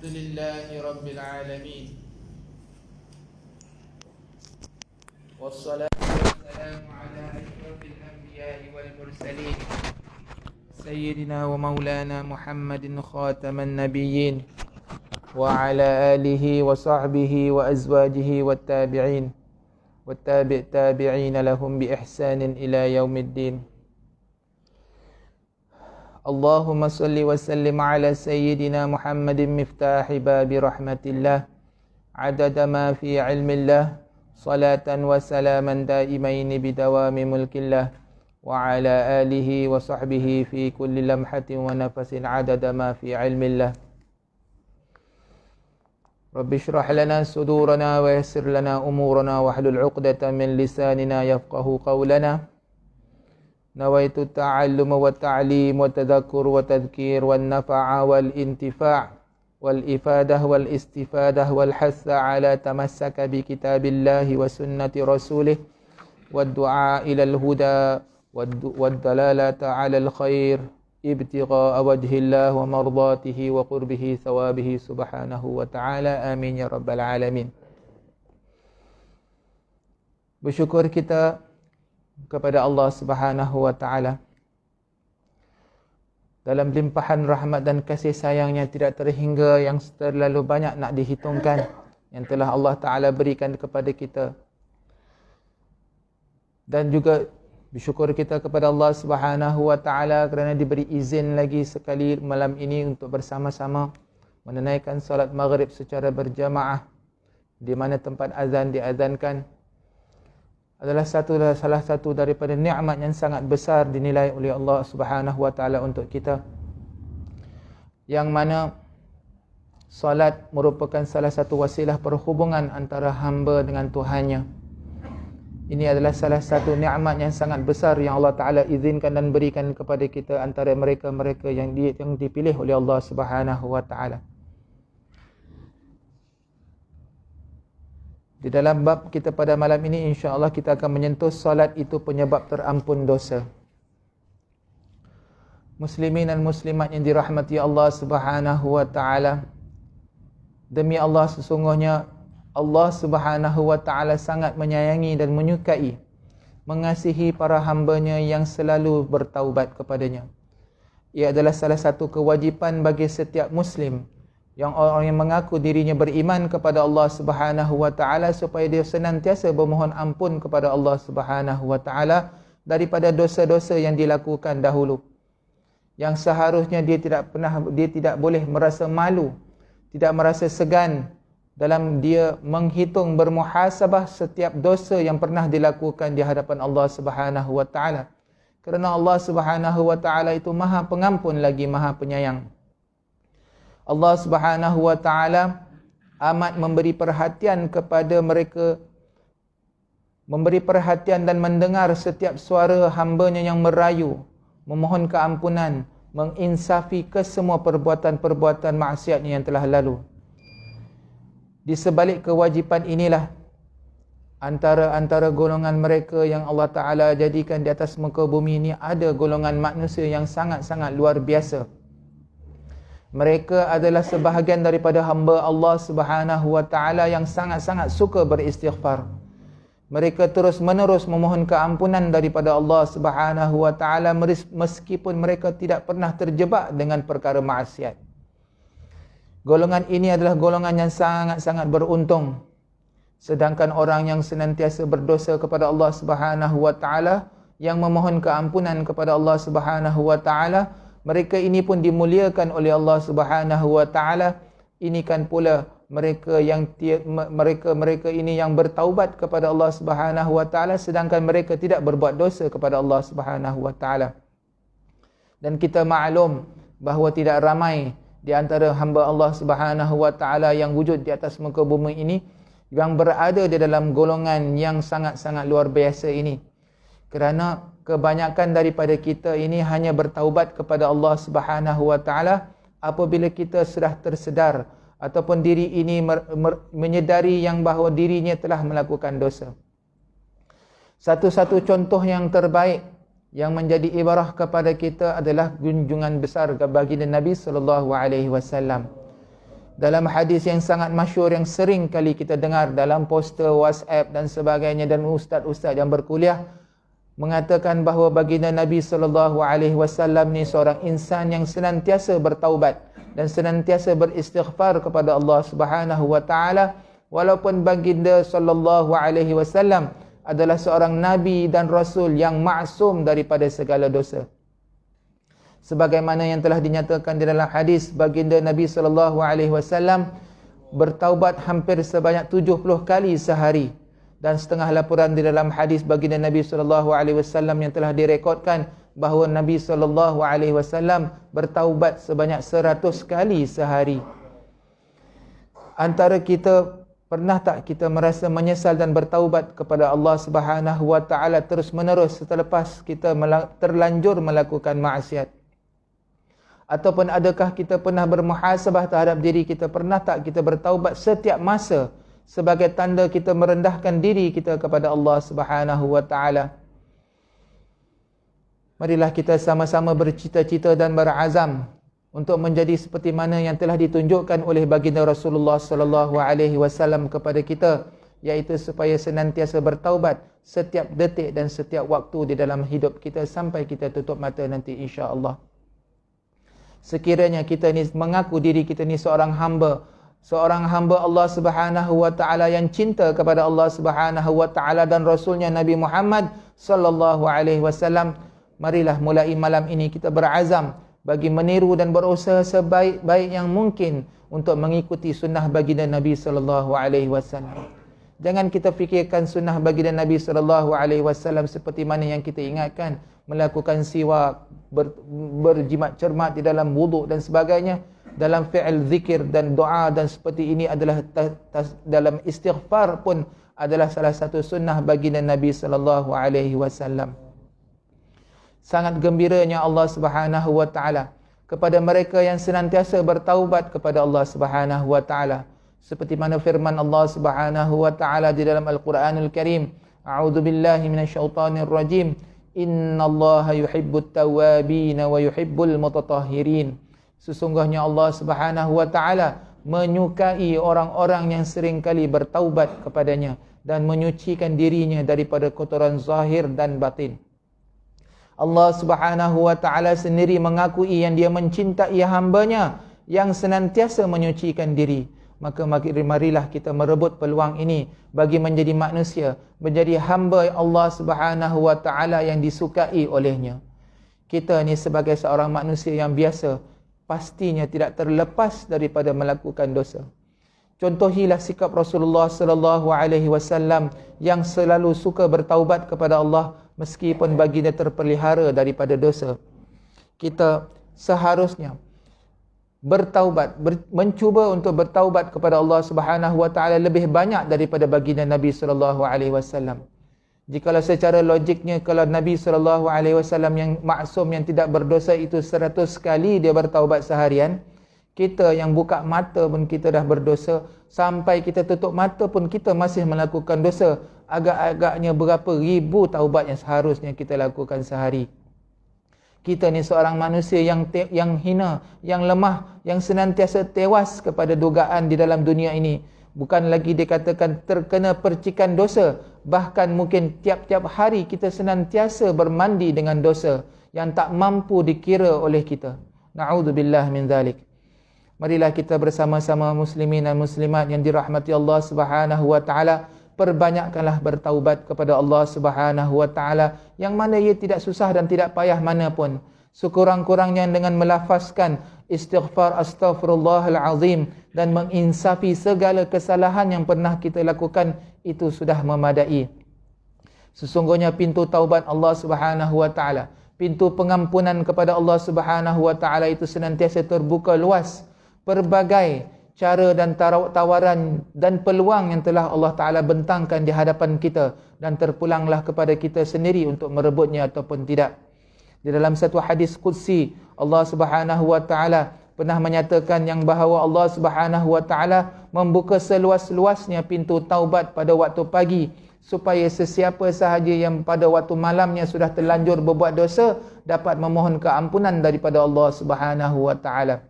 الحمد لله رب العالمين، والصلاة والسلام على أشرف الأنبياء والمرسلين سيدنا ومولانا محمد خاتم النبيين وعلى آله وصحبه وأزواجه والتابعين والتابعين لهم بإحسان إلى يوم الدين. اللهم صل وسلم على سيدنا محمد مفتاح باب رحمة الله عدد ما في علم الله صلاة وسلاما دائمين بدوام ملك الله وعلى آله وصحبه في كل لمحة ونفس عدد ما في علم الله. رب اشرح لنا صدورنا ويسر لنا أمورنا واحلل عقدة من لساننا يفقه قولنا. نويت التعلم والتعليم والتذكر والتذكير والنفع والانتفاع والإفادة والاستفادة والحث على تمسك بكتاب الله وسنة رسوله والدعاء إلى الهدى والدلالة على الخير ابتغاء وجه الله ومرضاته وقربه ثوابه سبحانه وتعالى. آمين يا رب العالمين. Bersyukur kita kepada Allah Subhanahu wa taala dalam limpahan rahmat dan kasih sayangnya tidak terhingga yang terlalu banyak nak dihitungkan yang telah Allah Taala berikan kepada kita. Dan juga bersyukur kita kepada Allah Subhanahu wa taala kerana diberi izin lagi sekali malam ini untuk bersama-sama menunaikan solat maghrib secara berjamaah di mana tempat azan diazankan adalah salah satu daripada nikmat yang sangat besar dinilai oleh Allah Subhanahu wa taala untuk kita. Yang mana solat merupakan salah satu wasilah perhubungan antara hamba dengan Tuhannya. Ini adalah salah satu nikmat yang sangat besar yang Allah Taala izinkan dan berikan kepada kita antara mereka-mereka yang dipilih oleh Allah Subhanahu wa taala. Di dalam bab kita pada malam ini insya-Allah kita akan menyentuh solat itu penyebab terampun dosa. Muslimin dan muslimat yang dirahmati Allah Subhanahu wa taala. Demi Allah, sesungguhnya Allah Subhanahu wa taala sangat menyayangi dan menyukai, mengasihi para hamba-Nya yang selalu bertaubat kepadanya. Ia adalah salah satu kewajipan bagi setiap muslim yang orang yang mengaku dirinya beriman kepada Allah Subhanahu wa taala supaya dia senantiasa bermohon ampun kepada Allah Subhanahu wa taala daripada dosa-dosa yang dilakukan dahulu. Yang seharusnya dia tidak boleh merasa malu, tidak merasa segan dalam dia menghitung bermuhasabah setiap dosa yang pernah dilakukan di hadapan Allah Subhanahu wa taala. Kerana Allah Subhanahu wa taala itu Maha Pengampun lagi Maha Penyayang. Allah Subhanahu wa taala amat memberi perhatian kepada mereka, memberi perhatian dan mendengar setiap suara hamba-Nya yang merayu, memohon keampunan, menginsafi kesemua perbuatan-perbuatan maksiatnya yang telah lalu. Di sebalik kewajipan inilah antara golongan mereka yang Allah Taala jadikan di atas muka bumi ini ada golongan manusia yang sangat-sangat luar biasa. Mereka adalah sebahagian daripada hamba Allah Subhanahu wa taala yang sangat-sangat suka beristighfar. Mereka terus-menerus memohon keampunan daripada Allah Subhanahu wa taala meskipun mereka tidak pernah terjebak dengan perkara maksiat. Golongan ini adalah golongan yang sangat-sangat beruntung. Sedangkan orang yang senantiasa berdosa kepada Allah Subhanahu wa taala, yang memohon keampunan kepada Allah Subhanahu wa taala, mereka ini pun dimuliakan oleh Allah Subhanahu wa taala. Ini kan pula mereka ini yang bertaubat kepada Allah Subhanahu wa taala sedangkan mereka tidak berbuat dosa kepada Allah Subhanahu wa taala. Dan kita maklum bahawa tidak ramai di antara hamba Allah Subhanahu wa taala yang wujud di atas muka bumi ini yang berada di dalam golongan yang sangat-sangat luar biasa ini. Kerana kebanyakan daripada kita ini hanya bertaubat kepada Allah Subhanahu wa taala apabila kita sudah tersedar ataupun diri ini menyedari yang bahawa dirinya telah melakukan dosa. Satu-satu contoh yang terbaik yang menjadi ibarah kepada kita adalah junjungan besar baginda Nabi sallallahu alaihi wasallam Dalam hadis yang sangat masyhur yang sering kali kita dengar dalam poster WhatsApp dan sebagainya, dan ustaz-ustaz yang berkuliah mengatakan bahawa baginda Nabi SAW ni seorang insan yang senantiasa bertaubat dan senantiasa beristighfar kepada Allah Subhanahu wa taala, walaupun baginda SAW adalah seorang nabi dan rasul yang maksum daripada segala dosa. Sebagaimana yang telah dinyatakan di dalam hadis, baginda Nabi SAW bertaubat hampir sebanyak 70 kali sehari. Dan setengah laporan di dalam hadis baginda Nabi SAW yang telah direkodkan bahawa Nabi SAW bertaubat sebanyak 100 kali sehari. Antara kita, pernah tak kita merasa menyesal dan bertaubat kepada Allah Subhanahu wa taala terus menerus selepas kita terlanjur melakukan maksiat? Ataupun adakah kita pernah bermuhasabah terhadap diri kita? Pernah tak kita bertaubat setiap masa sebagai tanda kita merendahkan diri kita kepada Allah Subhanahu wa taala? Marilah kita sama-sama bercita-cita dan berazam untuk menjadi seperti mana yang telah ditunjukkan oleh baginda Rasulullah sallallahu alaihi wasallam kepada kita, iaitu supaya senantiasa bertaubat setiap detik dan setiap waktu di dalam hidup kita sampai kita tutup mata nanti, insya-Allah. Sekiranya kita ni mengaku diri kita ni seorang hamba Allah Subhanahu wa taala yang cinta kepada Allah Subhanahu wa taala dan rasulnya Nabi Muhammad sallallahu alaihi wasallam, marilah mulai malam ini kita berazam bagi meniru dan berusaha sebaik-baik yang mungkin untuk mengikuti sunnah baginda Nabi sallallahu alaihi wasallam. Jangan kita fikirkan sunnah baginda Nabi sallallahu alaihi wasallam seperti mana yang kita ingatkan, melakukan siwak, berjimat cermat di dalam wuduk dan sebagainya. Dalam fi'il zikir dan doa dan seperti ini adalah dalam istighfar pun adalah salah satu sunnah baginda Nabi sallallahu alaihi wasallam. Sangat gembiranya Allah Subhanahu wa taala kepada mereka yang senantiasa bertaubat kepada Allah Subhanahu wa taala. Seperti mana firman Allah Subhanahu wa taala di dalam Al-Quranul Karim, a'udzubillahi minasyaitonir rajim, innallaha yuhibbut tawwabin wa yuhibbul mutatahhirin. Sesungguhnya Allah Subhanahu wa taala menyukai orang-orang yang sering kali bertaubat kepadanya dan menyucikan dirinya daripada kotoran zahir dan batin. Allah Subhanahu wa taala sendiri mengakui yang dia mencintai hamba-Nya yang senantiasa menyucikan diri. Maka marilah kita merebut peluang ini bagi menjadi manusia, menjadi hamba Allah Subhanahu wa taala yang disukai olehnya. Kita ni sebagai seorang manusia yang biasa pastinya tidak terlepas daripada melakukan dosa. Contohilah sikap Rasulullah sallallahu alaihi wasallam yang selalu suka bertaubat kepada Allah meskipun baginda terpelihara daripada dosa. Kita seharusnya bertaubat, mencuba untuk bertaubat kepada Allah Subhanahu wa taala lebih banyak daripada baginda Nabi sallallahu alaihi wasallam. Jikalau secara logiknya, kalau Nabi sallallahu alaihi wasallam yang maksum yang tidak berdosa itu 100 kali dia bertaubat seharian, kita yang buka mata pun kita dah berdosa, sampai kita tutup mata pun kita masih melakukan dosa. Agak-agaknya berapa ribu taubat yang seharusnya kita lakukan sehari. Kita ni seorang manusia yang hina, yang lemah, yang senantiasa tewas kepada dugaan di dalam dunia ini. Bukan lagi dikatakan terkena percikan dosa, bahkan mungkin tiap-tiap hari kita senantiasa bermandi dengan dosa yang tak mampu dikira oleh kita. Na'udzubillah min dzalik. Marilah kita bersama-sama muslimin dan muslimat yang dirahmati Allah Subhanahu wa taala, perbanyakkanlah bertaubat kepada Allah Subhanahu wa taala, yang mana ia tidak susah dan tidak payah mana pun. Sekurang-kurangnya dengan melafazkan istighfar astaghfirullahal azim dan menginsafi segala kesalahan yang pernah kita lakukan, itu sudah memadai. Sesungguhnya pintu taubat Allah Subhanahu wa taala, pintu pengampunan kepada Allah Subhanahu wa taala itu senantiasa terbuka luas. Pelbagai cara dan tawaran dan peluang yang telah Allah Ta'ala bentangkan di hadapan kita, dan terpulanglah kepada kita sendiri untuk merebutnya ataupun tidak. Di dalam satu hadis qudsi, Allah Subhanahu wa Ta'ala pernah menyatakan yang bahawa Allah Subhanahu wa Ta'ala membuka seluas-luasnya pintu taubat pada waktu pagi, supaya sesiapa sahaja yang pada waktu malamnya sudah terlanjur berbuat dosa dapat memohon keampunan daripada Allah Subhanahu wa Ta'ala.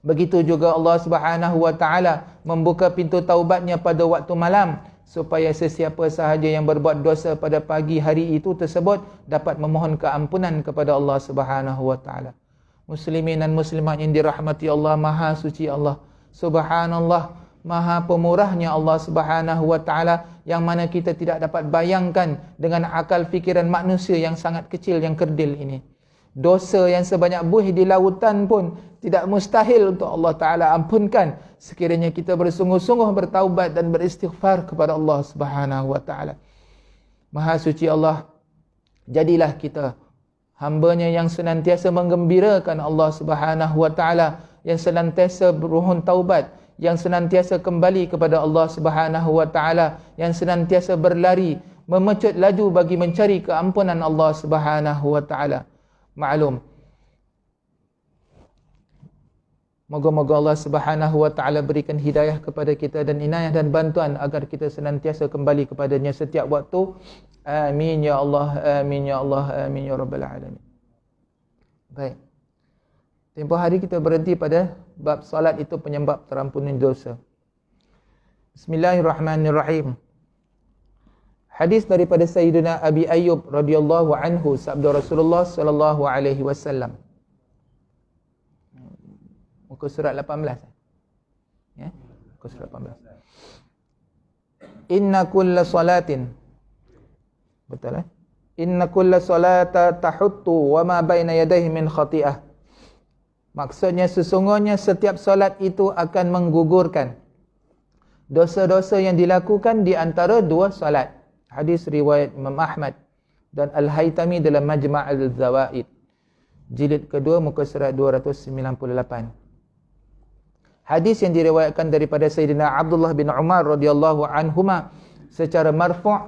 Begitu juga Allah Subhanahu wa taala membuka pintu taubatnya pada waktu malam, supaya sesiapa sahaja yang berbuat dosa pada pagi hari itu tersebut dapat memohon keampunan kepada Allah Subhanahu wa taala. Muslimin dan muslimat yang dirahmati Allah, Maha suci Allah, subhanallah, Maha pemurahnya Allah Subhanahu wa taala, yang mana kita tidak dapat bayangkan dengan akal fikiran manusia yang sangat kecil, yang kerdil ini. Dosa yang sebanyak buih di lautan pun tidak mustahil untuk Allah Ta'ala ampunkan, sekiranya kita bersungguh-sungguh bertaubat dan beristighfar kepada Allah Subhanahu wa Ta'ala. Maha suci Allah, jadilah kita hamba-Nya yang senantiasa menggembirakan Allah Subhanahu wa Ta'ala, yang senantiasa bermohon taubat, yang senantiasa kembali kepada Allah Subhanahu wa Ta'ala, yang senantiasa berlari memecut laju bagi mencari keampunan Allah Subhanahu wa Ta'ala. Maklum, moga-moga Allah Subhanahu wa taala berikan hidayah kepada kita dan inayah dan bantuan agar kita senantiasa kembali kepadanya setiap waktu. Amin ya Allah, amin ya Allah, amin ya rabbal alamin. Baik. Tempoh hari kita berhenti pada bab solat itu penyebab terampunan dosa. Bismillahirrahmanirrahim. Hadis daripada Sayyidina Abi Ayyub radhiyallahu anhu, sabda Rasulullah sallallahu alaihi wasallam. Muka surat 18. Ya, muka surat 18. Inna kulla salatin. Betul eh? Inna kulla salata tahuttu wa ma baina yadayhi min khati'ah. Maksudnya sesungguhnya setiap solat itu akan menggugurkan dosa-dosa yang dilakukan di antara dua solat. Hadis riwayat Imam Ahmad dan Al-Haytami dalam Majma' Al-Zawaid, jilid kedua, muka surat 298. Hadis yang diriwayatkan daripada Sayyidina Abdullah bin Umar radhiyallahu anhuma secara marfu'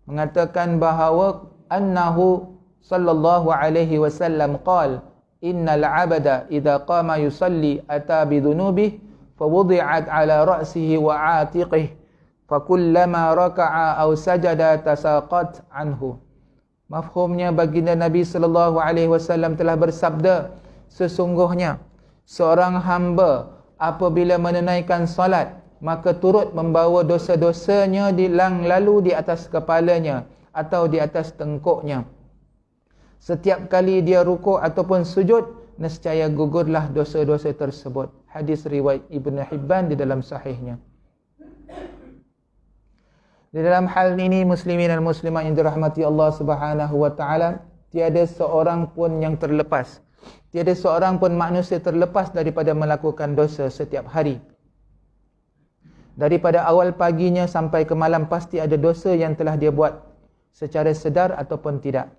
mengatakan bahawa annahu sallallahu alaihi wasallam qala innal 'abda idza qama yusalli ata bi dhunubihi fa wudi'at 'ala ra'sihi wa 'atiqihi fakullama raka'a aw sajada tasaqat anhu. Mafhumnya, baginda Nabi sallallahu alaihi wasallam telah bersabda, sesungguhnya seorang hamba apabila menunaikan salat maka turut membawa dosa-dosanya lalu di atas kepalanya atau di atas tengkuknya. Setiap kali dia rukuk ataupun sujud, nescaya gugurlah dosa-dosa tersebut. Hadis riwayat Ibn Hibban di dalam sahihnya. Di dalam hal ini, muslimin dan muslimat yang dirahmati Allah Subhanahu wa taala, tiada seorang pun yang terlepas. Tiada seorang pun manusia terlepas daripada melakukan dosa setiap hari. Daripada awal paginya sampai ke malam pasti ada dosa yang telah dia buat secara sedar ataupun tidak.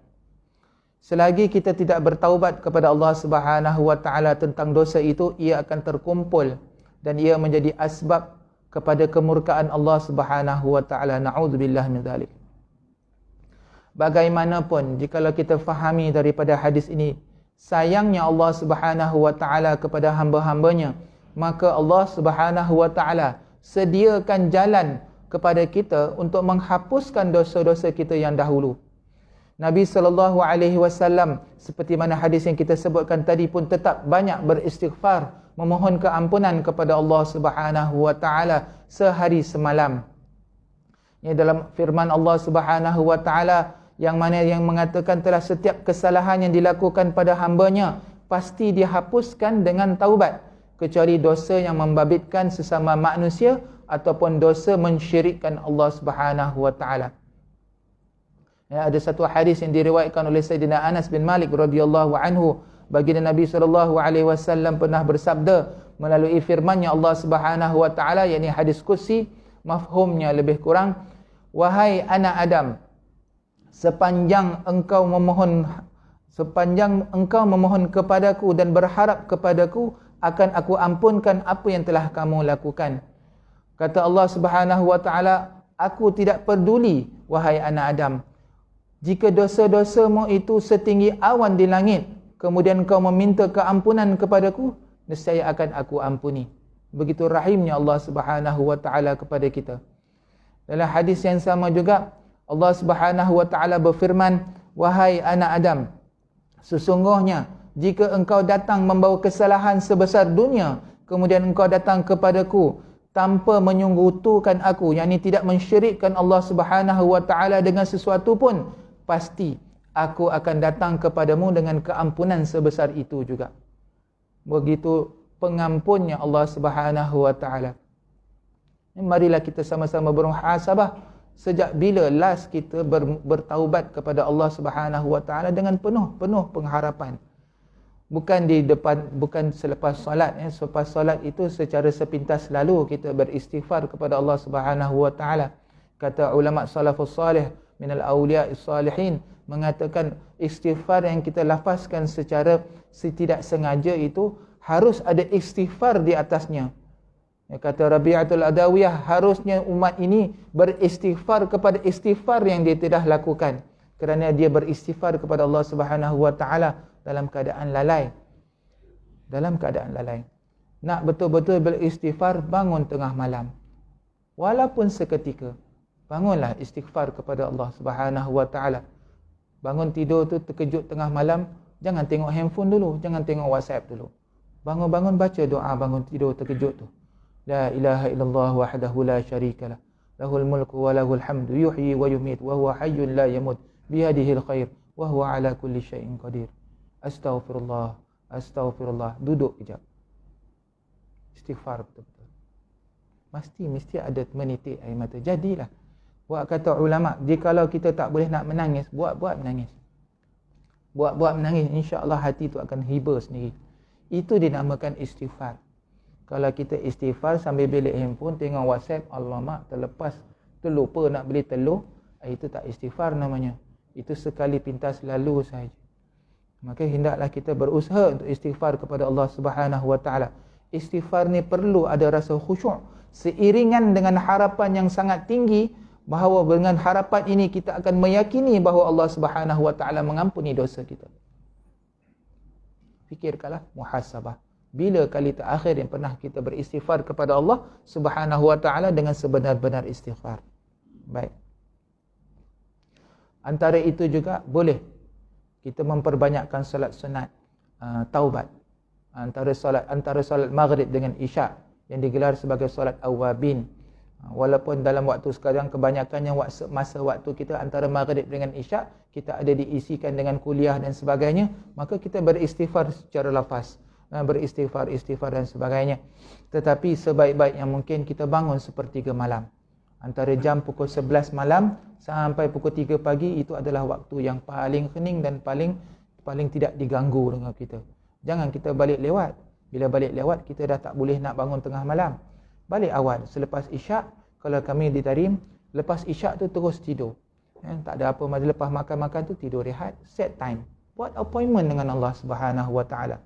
Selagi kita tidak bertaubat kepada Allah Subhanahu wa taala tentang dosa itu, ia akan terkumpul dan ia menjadi asbab kepada kemurkaan Allah Subhanahu wa taala. Na'udzubillah min dzalik. Bagaimanapun, jikalau kita fahami daripada hadis ini sayangnya Allah Subhanahu wa taala kepada hamba-hambanya, maka Allah Subhanahu wa taala sediakan jalan kepada kita untuk menghapuskan dosa-dosa kita yang dahulu. Nabi sallallahu alaihi wasallam seperti mana hadis yang kita sebutkan tadi pun tetap banyak beristighfar, memohon keampunan kepada Allah Subhanahu wa taala sehari semalam. Ini dalam firman Allah Subhanahu wa taala yang mana yang mengatakan telah setiap kesalahan yang dilakukan pada hamba-Nya pasti dihapuskan dengan taubat, kecuali dosa yang membabitkan sesama manusia ataupun dosa mensyirikkan Allah Subhanahu wa taala. Ya, ada satu hadis yang diriwayatkan oleh Sayyidina Anas bin Malik radhiyallahu anhu, baginda Nabi sallallahu alaihi wasallam pernah bersabda melalui firman-Nya Allah Subhanahu wa taala, yakni hadis qudsi, mafhumnya lebih kurang, wahai anak Adam, sepanjang engkau memohon kepadaku dan berharap kepadaku, akan aku ampunkan apa yang telah kamu lakukan. Kata Allah Subhanahu wa taala, aku tidak peduli wahai anak Adam, jika dosa-dosamu itu setinggi awan di langit, kemudian kau meminta keampunan kepadaku, nescaya akan aku ampuni. Begitu rahimnya Allah Subhanahu wa taala kepada kita. Dalam hadis yang sama juga, Allah Subhanahu wa taala berfirman, wahai anak Adam, sesungguhnya jika engkau datang membawa kesalahan sebesar dunia, kemudian engkau datang kepadaku tanpa menyunggutukan aku, yakni tidak mensyirikkan Allah Subhanahu wa taala dengan sesuatu pun, pasti aku akan datang kepadamu dengan keampunan sebesar itu juga. Begitu pengampunnya Allah Subhanahu wa taala. Marilah kita sama-sama bermuhasabah, sejak bila last kita bertaubat kepada Allah Subhanahu wa taala dengan penuh pengharapan. Bukan di depan, bukan selepas solat, selepas solat itu secara sepintas lalu kita beristighfar kepada Allah Subhanahu wa taala. Kata ulama salafus salih minal awliya'is salihin, mengatakan istighfar yang kita lafazkan secara tidak sengaja itu harus ada istighfar di atasnya. Kata Rabi'atul Adawiyah, harusnya umat ini beristighfar kepada istighfar yang dia tidak lakukan, kerana dia beristighfar kepada Allah Subhanahu wa taala dalam keadaan lalai. Dalam keadaan lalai. Nak betul-betul beristighfar, bangun tengah malam. Walaupun seketika, bangunlah istighfar kepada Allah Subhanahu wa taala. Bangun tidur tu terkejut tengah malam, jangan tengok handphone dulu, jangan tengok WhatsApp dulu. Bangun-bangun baca doa bangun tidur terkejut tu. La ilaha illallah wahdahu la syarikalah, lahul mulku wa lahul hamdu, yuhyi wa yumit, wa huwa hayyun la yamut, biyadihil khair, wa huwa ala kulli syai'in qadir. Astaghfirullah, astaghfirullah. Duduk kejap, istighfar betul-betul. Mesti ada menitik air mata. Jadilah, buat kata ulama, jikalau kita tak boleh nak menangis, buat menangis. Buat menangis, insya-Allah hati tu akan hibur sendiri. Itu dinamakan istighfar. Kalau kita istighfar sambil belik handphone, tengok WhatsApp, alamak terlepas, terlupa nak beli telur, itu tak istighfar namanya. Itu sekali pintas lalu sahaja. Maka hendaklah kita berusaha untuk istighfar kepada Allah Subhanahu wa taala. Istighfar ni perlu ada rasa khusyuk seiringan dengan harapan yang sangat tinggi, bahawa dengan harapan ini kita akan meyakini bahawa Allah Subhanahu wa taala mengampuni dosa kita. Fikirkanlah muhasabah. Bila kali terakhir yang pernah kita beristighfar kepada Allah Subhanahu wa taala dengan sebenar-benar istighfar? Baik. Antara itu juga boleh kita memperbanyakkan solat sunat taubat. Antara solat maghrib dengan isyak yang digelar sebagai solat awabin. Walaupun dalam waktu sekarang kebanyakannya masa waktu kita antara maghrib dengan isyak kita ada diisikan dengan kuliah dan sebagainya, maka kita beristighfar secara lafaz, beristighfar dan sebagainya. Tetapi sebaik-baik yang mungkin kita bangun sepertiga malam. Antara jam pukul 11 malam sampai pukul 3 pagi, itu adalah waktu yang paling hening dan paling tidak diganggu dengan kita. Jangan kita balik lewat. Bila balik lewat, kita dah tak boleh nak bangun tengah malam. Balik awal, selepas isyak. Kalau kami di Tarim, lepas isyak tu terus tidur. Tak ada apa, lepas makan-makan tu tidur rehat, set time. Buat appointment dengan Allah Subhanahu wa taala.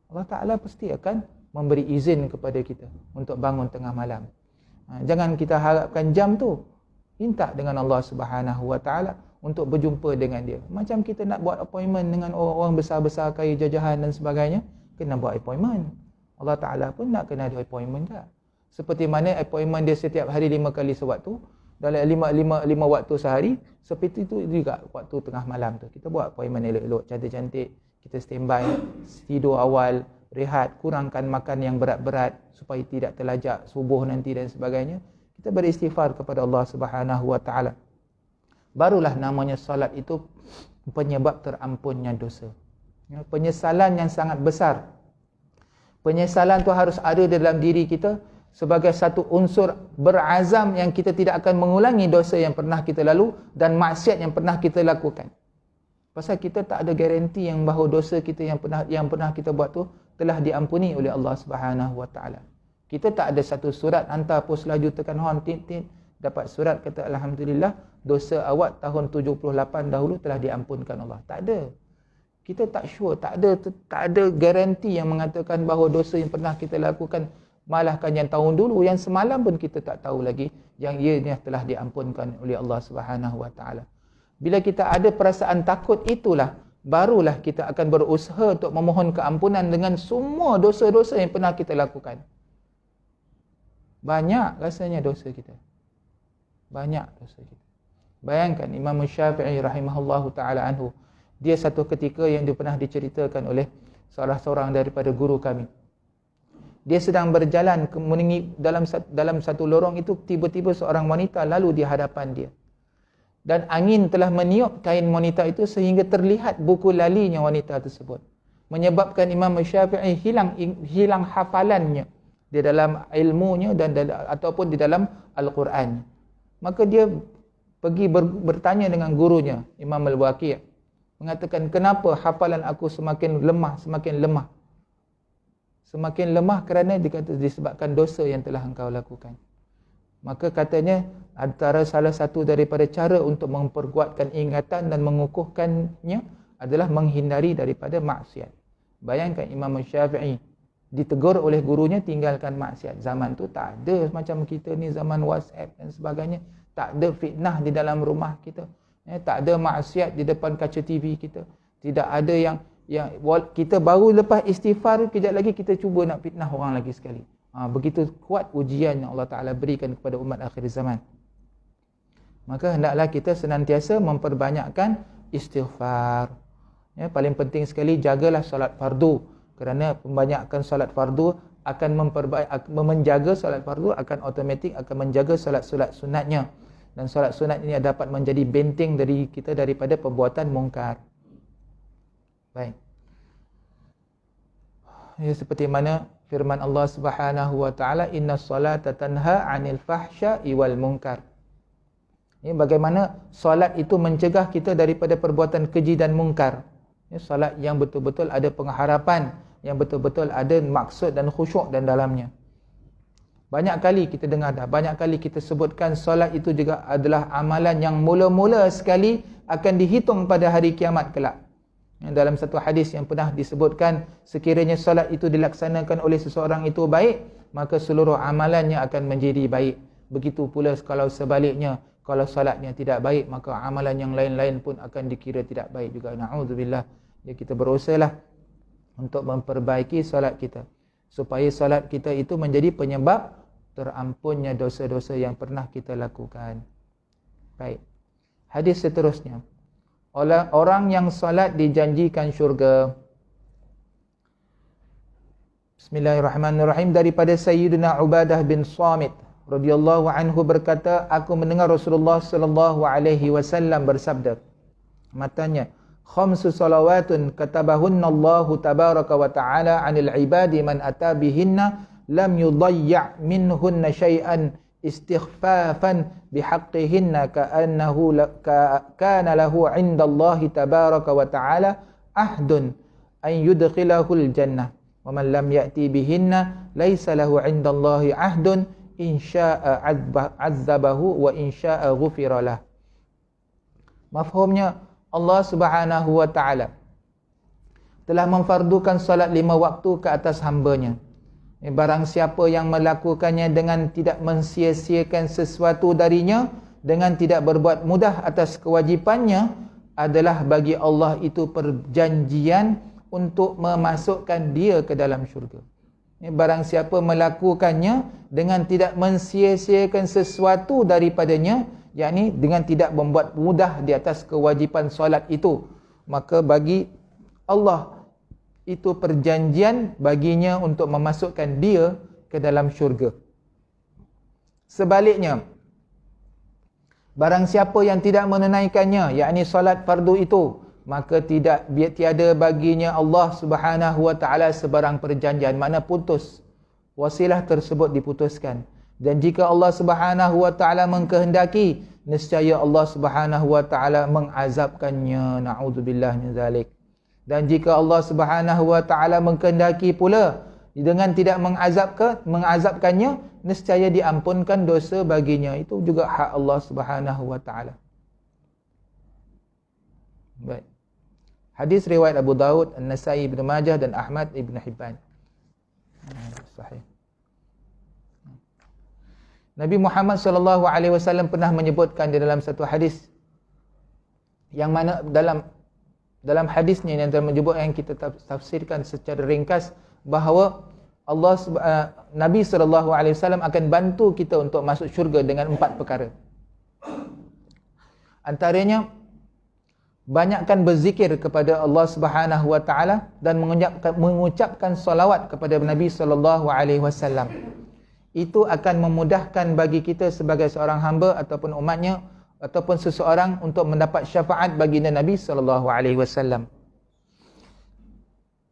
Allah Ta'ala pasti akan memberi izin kepada kita untuk bangun tengah malam. Jangan kita harapkan jam tu. Minta dengan Allah Subhanahu wa taala untuk berjumpa dengan dia. Macam kita nak buat appointment dengan orang-orang besar-besar kaya jajahan dan sebagainya, kena buat appointment. Allah Ta'ala pun nak kena ada appointment tak? Seperti mana appointment dia setiap hari 5 kali sewaktu, dalam 5 waktu sehari, seperti itu juga waktu tengah malam tu. Kita buat appointment elok-elok, cantik-cantik, kita standby, tidur awal, rehat, kurangkan makan yang berat-berat supaya tidak terlajak subuh nanti dan sebagainya. Kita beristighfar kepada Allah Subhanahu wa taala. Barulah namanya solat itu penyebab terampunnya dosa. Penyesalan yang sangat besar. Penyesalan tu harus ada dalam diri kita sebagai satu unsur berazam yang kita tidak akan mengulangi dosa yang pernah kita lalu dan maksiat yang pernah kita lakukan. Pasal kita tak ada garanti yang bahawa dosa kita yang pernah kita buat tu telah diampuni oleh Allah Subhanahu wa taala. Kita tak ada satu surat hantar pos laju tekan hon tit dapat surat kata alhamdulillah dosa awak tahun 78 dahulu telah diampunkan Allah. Tak ada. Kita tak sure, tak ada garanti yang mengatakan bahawa dosa yang pernah kita lakukan, malahkan yang tahun dulu, yang semalam pun kita tak tahu lagi yang ianya telah diampunkan oleh Allah Subhanahu wa taala. Bila kita ada perasaan takut itulah, barulah kita akan berusaha untuk memohon keampunan dengan semua dosa-dosa yang pernah kita lakukan. Banyak rasanya dosa kita. Banyak dosa kita. Bayangkan Imam Syafi'i rahimahullahu ta'ala anhu, Dia satu ketika yang dia pernah diceritakan oleh salah seorang daripada guru kami. Dia sedang berjalan dalam satu lorong itu, tiba-tiba seorang wanita lalu di hadapan dia. Dan angin telah meniup kain wanita itu sehingga terlihat buku lalinya wanita tersebut. Menyebabkan Imam Syafi'i hilang hafalannya di dalam ilmunya ataupun di dalam Al-Quran. Maka dia pergi bertanya dengan gurunya, Imam Al-Waqi', mengatakan, kenapa hafalan aku semakin lemah? Semakin lemah kerana disebabkan dosa yang telah engkau lakukan. Maka katanya, antara salah satu daripada cara untuk memperkuatkan ingatan dan mengukuhkannya adalah menghindari daripada maksiat. Bayangkan Imam Syafi'i ditegur oleh gurunya tinggalkan maksiat. Zaman tu tak ada macam kita ni, zaman WhatsApp dan sebagainya. Tak ada fitnah di dalam rumah kita. Tak ada maksiat di depan kaca TV kita. Tidak ada yang kita baru lepas istighfar, kejap lagi kita cuba nak fitnah orang lagi sekali. Begitu kuat ujian yang Allah Ta'ala berikan kepada umat akhir zaman. Maka hendaklah kita senantiasa memperbanyakkan istighfar. Paling penting sekali, jagalah solat fardu. Kerana pembanyakkan solat fardu akan menjaga solat fardu, akan automatik akan menjaga solat-solat sunatnya. Dan solat sunat ini dapat menjadi benteng dari kita daripada perbuatan mungkar. Baik. Ya, seperti mana firman Allah Subhanahu wa taala, innas salata tanha 'anil fahsya'i wal munkar. Ini bagaimana solat itu mencegah kita daripada perbuatan keji dan mungkar. Ya, solat yang betul-betul ada pengharapan, yang betul-betul ada maksud dan khusyuk dan dalamnya. Banyak kali kita dengar dah, banyak kali kita sebutkan solat itu juga adalah amalan yang mula-mula sekali akan dihitung pada hari kiamat kelak. Dalam satu hadis yang pernah disebutkan, sekiranya solat itu dilaksanakan oleh seseorang itu baik, maka seluruh amalannya akan menjadi baik. Begitu pula kalau sebaliknya, kalau solatnya tidak baik, maka amalan yang lain-lain pun akan dikira tidak baik juga. Na'udzubillah. Ya, kita berusahalah untuk memperbaiki solat kita, supaya solat kita itu menjadi penyebab terampunnya dosa-dosa yang pernah kita lakukan. Baik. Hadis seterusnya. Orang yang salat dijanjikan syurga. Bismillahirrahmanirrahim. Daripada Sayyidina Ubadah bin Samit radhiyallahu anhu berkata, aku mendengar Rasulullah sallallahu alaihi wasallam bersabda, matanya, khamsu salawatun katabahunna Allahu tabaraka wa ta'ala 'anil ibadi man ata bihinna lam yudayya' minhunna syai'an istighfafan bihaqqihinna ka'annahu kana lahu 'inda Allah tabaraka wa ta'ala ahdun an yudkhilahul jannah wa man lam ya'ti bihinna laysa lahu 'inda Allah ahdun in syaa'a 'azzabahu wa in syaa'a ghufira lah. Mafhumnya, Allah Subhanahu wa ta'ala telah memfardukan salat 5 waktu ke atas hamba-Nya. Barang siapa yang melakukannya dengan tidak mensia-siakan sesuatu darinya, dengan tidak berbuat mudah atas kewajipannya, adalah bagi Allah itu perjanjian untuk memasukkan dia ke dalam syurga. Barang siapa melakukannya dengan tidak mensia-siakan sesuatu daripadanya, yakni dengan tidak membuat mudah di atas kewajipan solat itu, maka bagi Allah itu perjanjian baginya untuk memasukkan dia ke dalam syurga. Sebaliknya, barang siapa yang tidak menunaikannya, yakni solat fardu itu, maka tiada baginya Allah Subhanahu wa ta'ala sebarang perjanjian, makna putus. Wasilah tersebut diputuskan. Dan jika Allah Subhanahu wa ta'ala mengkehendaki, nescaya Allah Subhanahu wa ta'ala mengazabkannya. Na'udzubillah min zalik. Dan jika Allah Subhanahu wa ta'ala mengkehendaki pula dengan tidak mengazabkannya, nescaya diampunkan dosa baginya. Itu juga hak Allah Subhanahu wa ta'ala. Baik. Hadis riwayat Abu Daud, An-Nasai, Ibn Majah dan Ahmad Ibn Hibban. Sahih. Nabi Muhammad sallallahu alaihi wasallam pernah menyebutkan di dalam satu hadis, yang mana dalam hadisnya yang menyebutkan, yang kita tafsirkan secara ringkas, bahawa Nabi sallallahu alaihi wasallam akan bantu kita untuk masuk syurga dengan 4 perkara. Antaranya, banyakkan berzikir kepada Allah Subhanahu wa taala dan mengucapkan salawat kepada Nabi sallallahu alaihi wasallam. Itu akan memudahkan bagi kita sebagai seorang hamba ataupun umatnya ataupun seseorang untuk mendapat syafaat baginda Nabi sallallahu alaihi wasallam.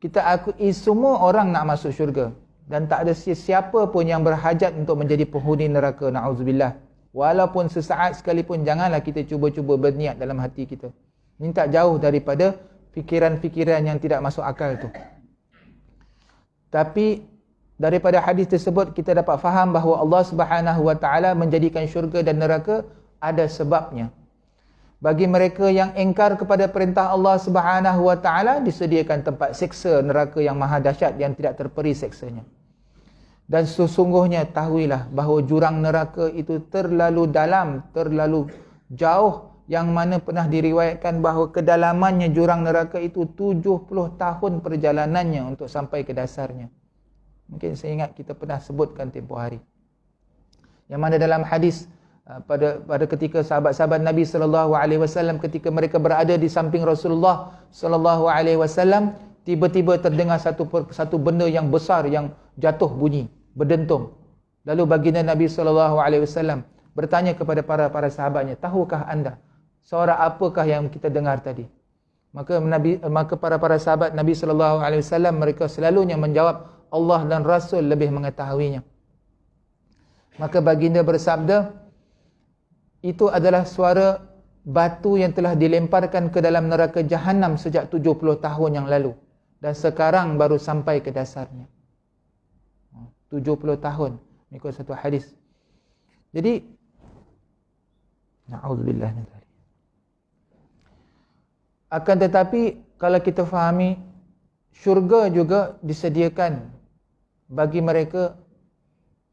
Kita akui semua orang nak masuk syurga dan tak ada sesiapa pun yang berhajat untuk menjadi penghuni neraka, na'udzubillah. Walaupun sesaat sekalipun, janganlah kita cuba-cuba berniat dalam hati kita. Minta jauh daripada fikiran-fikiran yang tidak masuk akal tu. Tapi daripada hadis tersebut kita dapat faham bahawa Allah Subhanahu wa taala menjadikan syurga dan neraka ada sebabnya. Bagi mereka yang engkar kepada perintah Allah Subhanahu wa taala, disediakan tempat siksa neraka yang maha dahsyat yang tidak terperi siksanya. Dan sesungguhnya tahuilah bahawa jurang neraka itu terlalu dalam, terlalu jauh, yang mana pernah diriwayatkan bahawa kedalamannya jurang neraka itu 70 tahun perjalanannya untuk sampai ke dasarnya. Mungkin saya ingat kita pernah sebutkan tempoh hari. Yang mana dalam hadis pada ketika sahabat-sahabat Nabi sallallahu alaihi wasallam ketika mereka berada di samping Rasulullah sallallahu alaihi wasallam, tiba-tiba terdengar satu benda yang besar yang jatuh bunyi, berdentum. Lalu baginda Nabi sallallahu alaihi wasallam bertanya kepada para sahabatnya, "Tahukah anda suara apakah yang kita dengar tadi?" Maka para sahabat Nabi sallallahu alaihi wasallam mereka selalunya menjawab, "Allah dan Rasul lebih mengetahuinya." Maka baginda bersabda, itu adalah suara batu yang telah dilemparkan ke dalam neraka Jahannam sejak 70 tahun yang lalu. Dan sekarang baru sampai ke dasarnya. 70 tahun. Mengikut satu hadis. Jadi, na'udzubillah min dzalik. Akan tetapi, kalau kita fahami, syurga juga disediakan bagi mereka.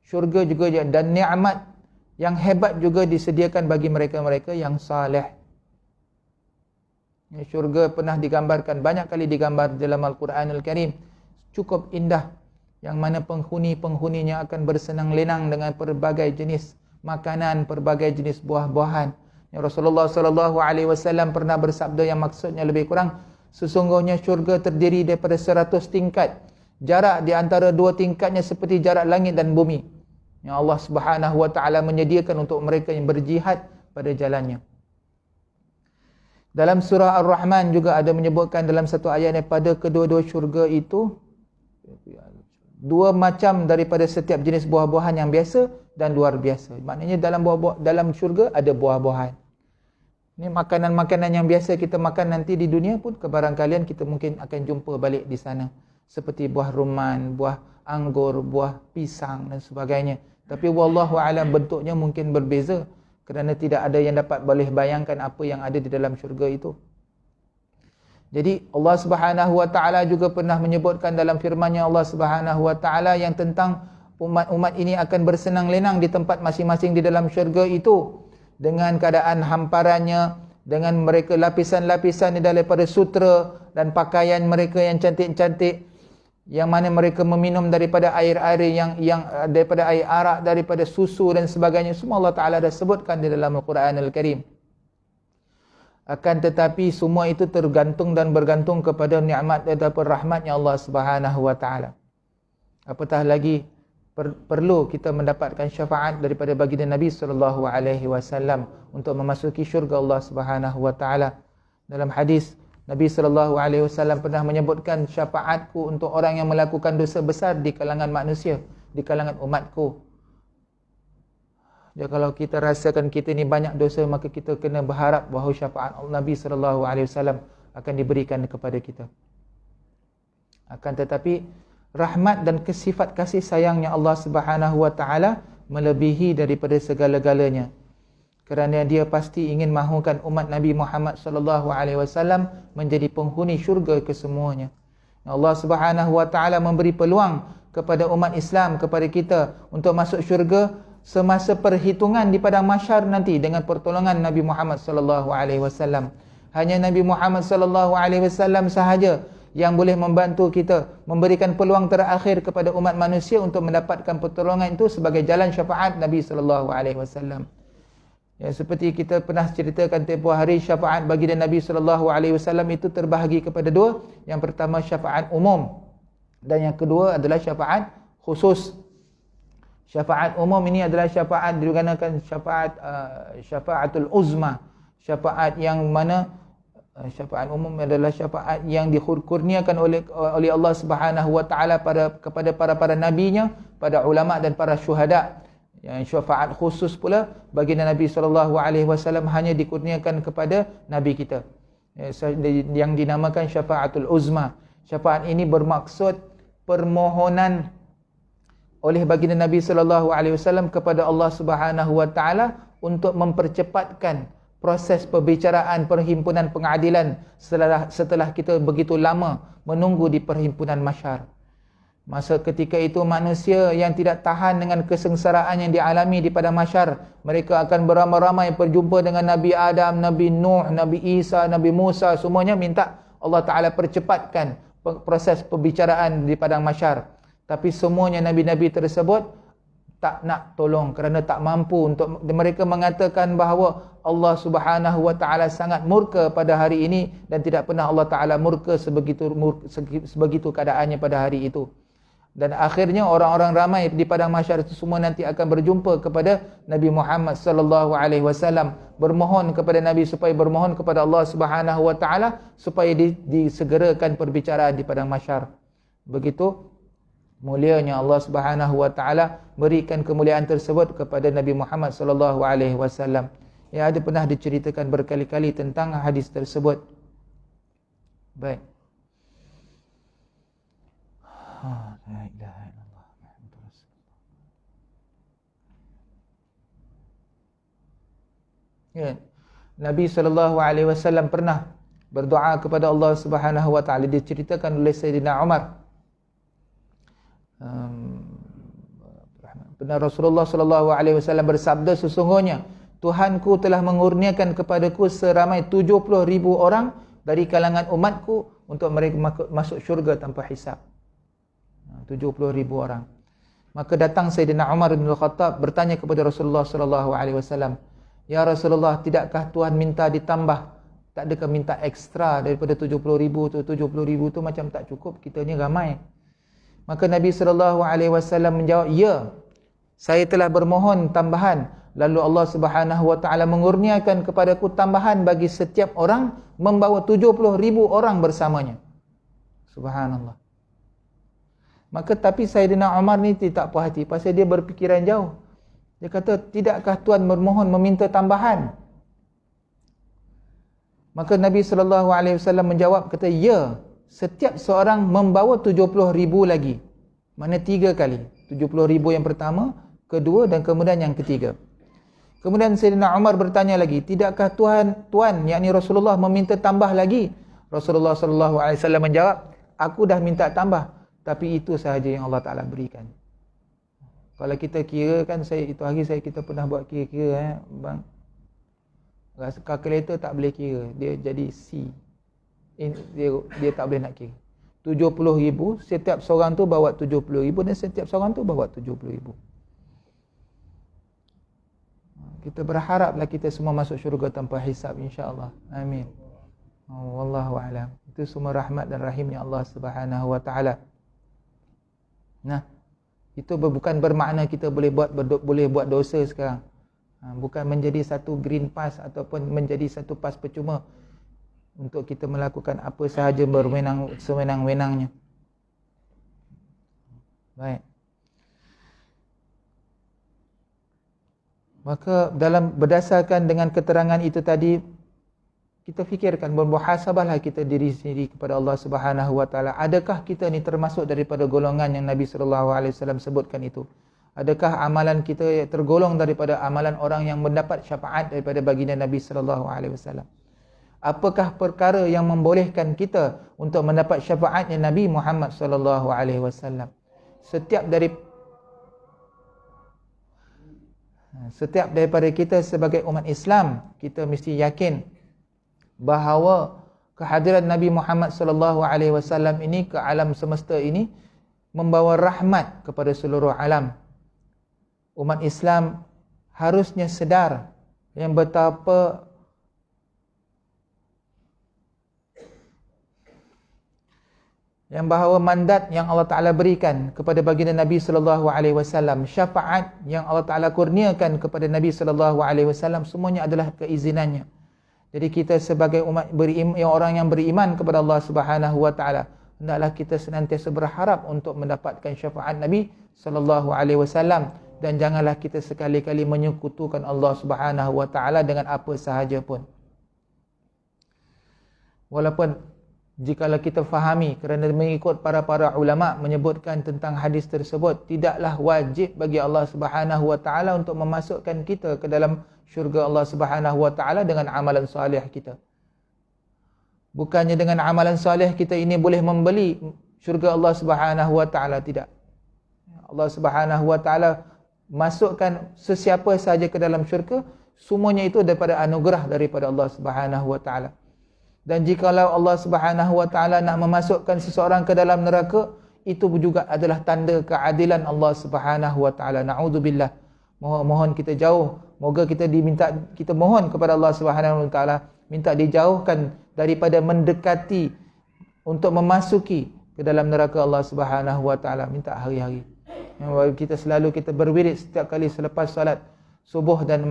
Syurga juga dan nikmat yang hebat juga disediakan bagi mereka-mereka yang saleh. Syurga pernah digambarkan, banyak kali digambar dalam Al-Quranul Karim. Cukup indah. Yang mana penghuni-penghuninya akan bersenang lenang dengan pelbagai jenis makanan, pelbagai jenis buah-buahan. Rasulullah sallallahu alaihi wasallam pernah bersabda yang maksudnya lebih kurang, sesungguhnya syurga terdiri daripada 100 tingkat. Jarak di antara dua tingkatnya seperti jarak langit dan bumi. Yang Allah Subhanahu wa taala menyediakan untuk mereka yang berjihad pada jalannya. Dalam surah Ar-Rahman juga ada menyebutkan dalam satu ayatnya, pada kedua-dua syurga itu dua macam daripada setiap jenis buah-buahan yang biasa dan luar biasa. Maknanya dalam syurga ada buah-buahan. Ini makanan-makanan yang biasa kita makan nanti di dunia pun kebarangkalian kita mungkin akan jumpa balik di sana. Seperti buah rumman, buah anggur, buah pisang dan sebagainya. Tapi wallahu alam bentuknya mungkin berbeza kerana tidak ada yang dapat boleh bayangkan apa yang ada di dalam syurga itu. Jadi Allah Subhanahu wa taala juga pernah menyebutkan dalam firman-Nya Allah Subhanahu wa taala yang tentang umat-umat ini akan bersenang lenang di tempat masing-masing di dalam syurga itu dengan keadaan hamparannya, dengan mereka lapisan-lapisan daripada sutera dan pakaian mereka yang cantik-cantik, yang mana mereka meminum daripada air-air yang daripada air arak, daripada susu dan sebagainya. Semua Allah Ta'ala dah sebutkan di dalam Al-Quran Al-Karim. Akan tetapi semua itu tergantung dan bergantung kepada nikmat ataupun rahmatnya Allah Subhanahu wa taala. Apatah lagi perlu kita mendapatkan syafaat daripada baginda Nabi sallallahu alaihi wasallam untuk memasuki syurga Allah Subhanahu wa taala. Dalam hadis Nabi sallallahu alaihi wasallam pernah menyebutkan, syafaatku untuk orang yang melakukan dosa besar di kalangan manusia, di kalangan umatku. Jadi kalau kita rasakan kita ni banyak dosa, maka kita kena berharap bahawa syafaat Nabi sallallahu alaihi wasallam akan diberikan kepada kita. Akan tetapi rahmat dan sifat kasih sayangnya Allah Subhanahu wa taala melebihi daripada segala-galanya. Kerana dia pasti ingin mahukan umat Nabi Muhammad sallallahu alaihi wasallam menjadi penghuni syurga kesemuanya. Allah Subhanahu wa taala memberi peluang kepada umat Islam, kepada kita untuk masuk syurga semasa perhitungan di padang mahsyar nanti dengan pertolongan Nabi Muhammad sallallahu alaihi wasallam. Hanya Nabi Muhammad sallallahu alaihi wasallam sahaja yang boleh membantu kita, memberikan peluang terakhir kepada umat manusia untuk mendapatkan pertolongan itu sebagai jalan syafaat Nabi sallallahu alaihi wasallam. Ya, seperti kita pernah ceritakan tempoh hari, syafaat baginda Nabi SAW itu terbahagi kepada dua. Yang pertama syafaat umum, dan yang kedua adalah syafaat khusus. Syafaat umum ini adalah syafaat digunakan syafaatul uzma, syafaat yang mana syafaat umum adalah syafaat yang dikurniakan oleh Allah Subhanahu wa taala kepada para nabinya, pada ulama dan para syuhada. Yang syafaat khusus pula baginda Nabi SAW hanya dikurniakan kepada Nabi kita, yang dinamakan syafaatul uzma. Syafaat ini bermaksud permohonan oleh baginda Nabi SAW kepada Allah Subhanahu wa taala untuk mempercepatkan proses perbicaraan perhimpunan pengadilan setelah kita begitu lama menunggu di perhimpunan mahsyar. Masa ketika itu manusia yang tidak tahan dengan kesengsaraan yang dialami di padang mahsyar, mereka akan beramai-ramai berjumpa dengan Nabi Adam, Nabi Nuh, Nabi Isa, Nabi Musa, semuanya minta Allah Ta'ala percepatkan proses perbicaraan di padang mahsyar. Tapi semuanya nabi-nabi tersebut tak nak tolong kerana tak mampu. Untuk mereka mengatakan bahawa Allah Subhanahu wa taala sangat murka pada hari ini, dan tidak pernah Allah Taala murka sebegitu keadaannya pada hari itu. Dan akhirnya orang-orang ramai di padang mahsyar itu semua nanti akan berjumpa kepada Nabi Muhammad sallallahu alaihi wasallam, bermohon kepada Nabi supaya bermohon kepada Allah Subhanahu wa taala supaya disegerakan perbicaraan di padang mahsyar. Begitu mulianya Allah Subhanahu wa taala berikan kemuliaan tersebut kepada Nabi Muhammad sallallahu alaihi wasallam. Ya, ada pernah diceritakan berkali-kali tentang hadis tersebut. Baik. La ilaha illallah Muhammadur Rasulullah. Ya, Nabi sallallahu alaihi wasallam pernah berdoa kepada Allah Subhanahu wa taala. Diceritakan oleh Sayyidina Umar. Benar, Rasulullah sallallahu alaihi wasallam bersabda, sesungguhnya Tuhanku telah mengurniakan kepadaku seramai 70,000 orang dari kalangan umatku untuk mereka masuk syurga tanpa hisab. 70,000 orang. Maka datang Sayyidina Umar bin Al-Khattab bertanya kepada Rasulullah sallallahu alaihi wasallam, "Ya Rasulullah, tidakkah Tuhan minta ditambah? Tak adakah minta ekstra daripada 70,000 tu? 70,000 tu macam tak cukup, kita ni ramai." Maka Nabi sallallahu alaihi wasallam menjawab, "Ya, saya telah bermohon tambahan, lalu Allah Subhanahu wa taala mengurniakan kepadaku tambahan bagi setiap orang membawa 70,000 orang bersamanya." Subhanallah. Maka tapi Sayyidina Umar ni tak puas hati, pasal dia berfikiran jauh. Dia kata, "Tidakkah Tuhan bermohon meminta tambahan?" Maka Nabi sallallahu alaihi wasallam menjawab, kata, "Ya, setiap seorang membawa 70,000 lagi." Mana 3 kali. 70,000 yang pertama, kedua dan kemudian yang ketiga. Kemudian Sayyidina Umar bertanya lagi, "Tidakkah Tuhan yakni Rasulullah meminta tambah lagi?" Rasulullah sallallahu alaihi wasallam menjawab, "Aku dah minta tambah, tapi itu sahaja yang Allah Ta'ala berikan." Kalau kita kira kan, kita pernah buat kira-kira bang. Kalkulator tak boleh kira, dia jadi C. Dia tak boleh nak kira. 70,000, setiap seorang tu bawa 70,000 dan setiap seorang tu bawa 70,000. Kita berharaplah kita semua masuk syurga tanpa hisab, insya-Allah. Amin. Wallahu a'lam. Itu semua rahmat dan rahimnya Allah Subhanahu wa taala. Nah, itu bukan bermakna kita boleh buat dosa sekarang. Bukan menjadi satu green pass ataupun menjadi satu pas percuma untuk kita melakukan apa sahaja sewenang-wenangnya. Baik. Maka berdasarkan dengan keterangan itu tadi, kita fikirkan, bermuhasabahlah kita diri sendiri kepada Allah Subhanahu wa taala. Adakah kita ni termasuk daripada golongan yang Nabi sallallahu alaihi wasallam sebutkan itu? Adakah amalan kita tergolong daripada amalan orang yang mendapat syafaat daripada baginda Nabi sallallahu alaihi wasallam? Apakah perkara yang membolehkan kita untuk mendapat syafaatnya Nabi Muhammad sallallahu alaihi wasallam? Setiap daripada kita sebagai umat Islam, kita mesti yakin bahawa kehadiran Nabi Muhammad sallallahu alaihi wasallam ini ke alam semesta ini membawa rahmat kepada seluruh alam. Umat Islam harusnya sedar yang betapa yang bahawa mandat yang Allah Ta'ala berikan kepada baginda Nabi sallallahu alaihi wasallam, syafaat yang Allah Ta'ala kurniakan kepada Nabi sallallahu alaihi wasallam, semuanya adalah keizinannya. Jadi kita sebagai umat orang yang beriman kepada Allah Subhanahu wa Ta'ala, hendaklah kita senantiasa berharap untuk mendapatkan syafaat Nabi sallallahu alaihi wasallam, dan janganlah kita sekali-kali menyekutukan Allah Subhanahu wa Ta'ala dengan apa sahaja pun. Walaupun jikalau kita fahami, kerana mengikut para ulama menyebutkan tentang hadis tersebut, tidaklah wajib bagi Allah Subhanahu wa Ta'ala untuk memasukkan kita ke dalam syurga Allah Subhanahu wa Ta'ala dengan amalan soleh kita. Bukannya dengan amalan soleh kita ini boleh membeli syurga Allah Subhanahu wa Ta'ala, tidak. Allah Subhanahu wa Ta'ala masukkan sesiapa sahaja ke dalam syurga, semuanya itu daripada anugerah daripada Allah Subhanahu wa Ta'ala. Dan jikalau Allah Subhanahu wa Ta'ala nak memasukkan seseorang ke dalam neraka, itu juga adalah tanda keadilan Allah Subhanahu wa Ta'ala. Na'udzubillah. Mohon kita jauh, moga kita mohon kepada Allah Subhanahu wa Ta'ala minta dijauhkan daripada mendekati untuk memasuki ke dalam neraka Allah Subhanahu wa Ta'ala. Minta hari-hari. Kita selalu berwirid setiap kali selepas salat subuh dan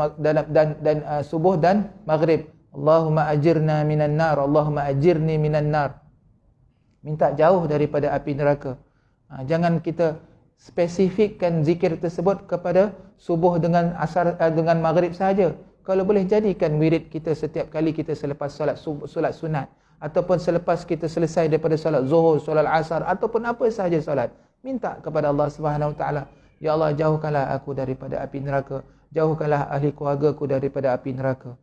subuh dan maghrib. Allahumma ajirna minan nar, Allahumma ajirni minan nar. Minta jauh daripada api neraka. Jangan kita spesifikkan zikir tersebut kepada subuh dengan asar dengan maghrib sahaja. Kalau boleh jadikan wirid kita setiap kali kita selepas solat sunat, ataupun selepas kita selesai daripada solat zuhur, solat asar, ataupun apa sahaja solat. Minta kepada Allah Subhanahu wa Ta'ala, ya Allah, jauhkanlah aku daripada api neraka, jauhkanlah ahli keluargaku daripada api neraka.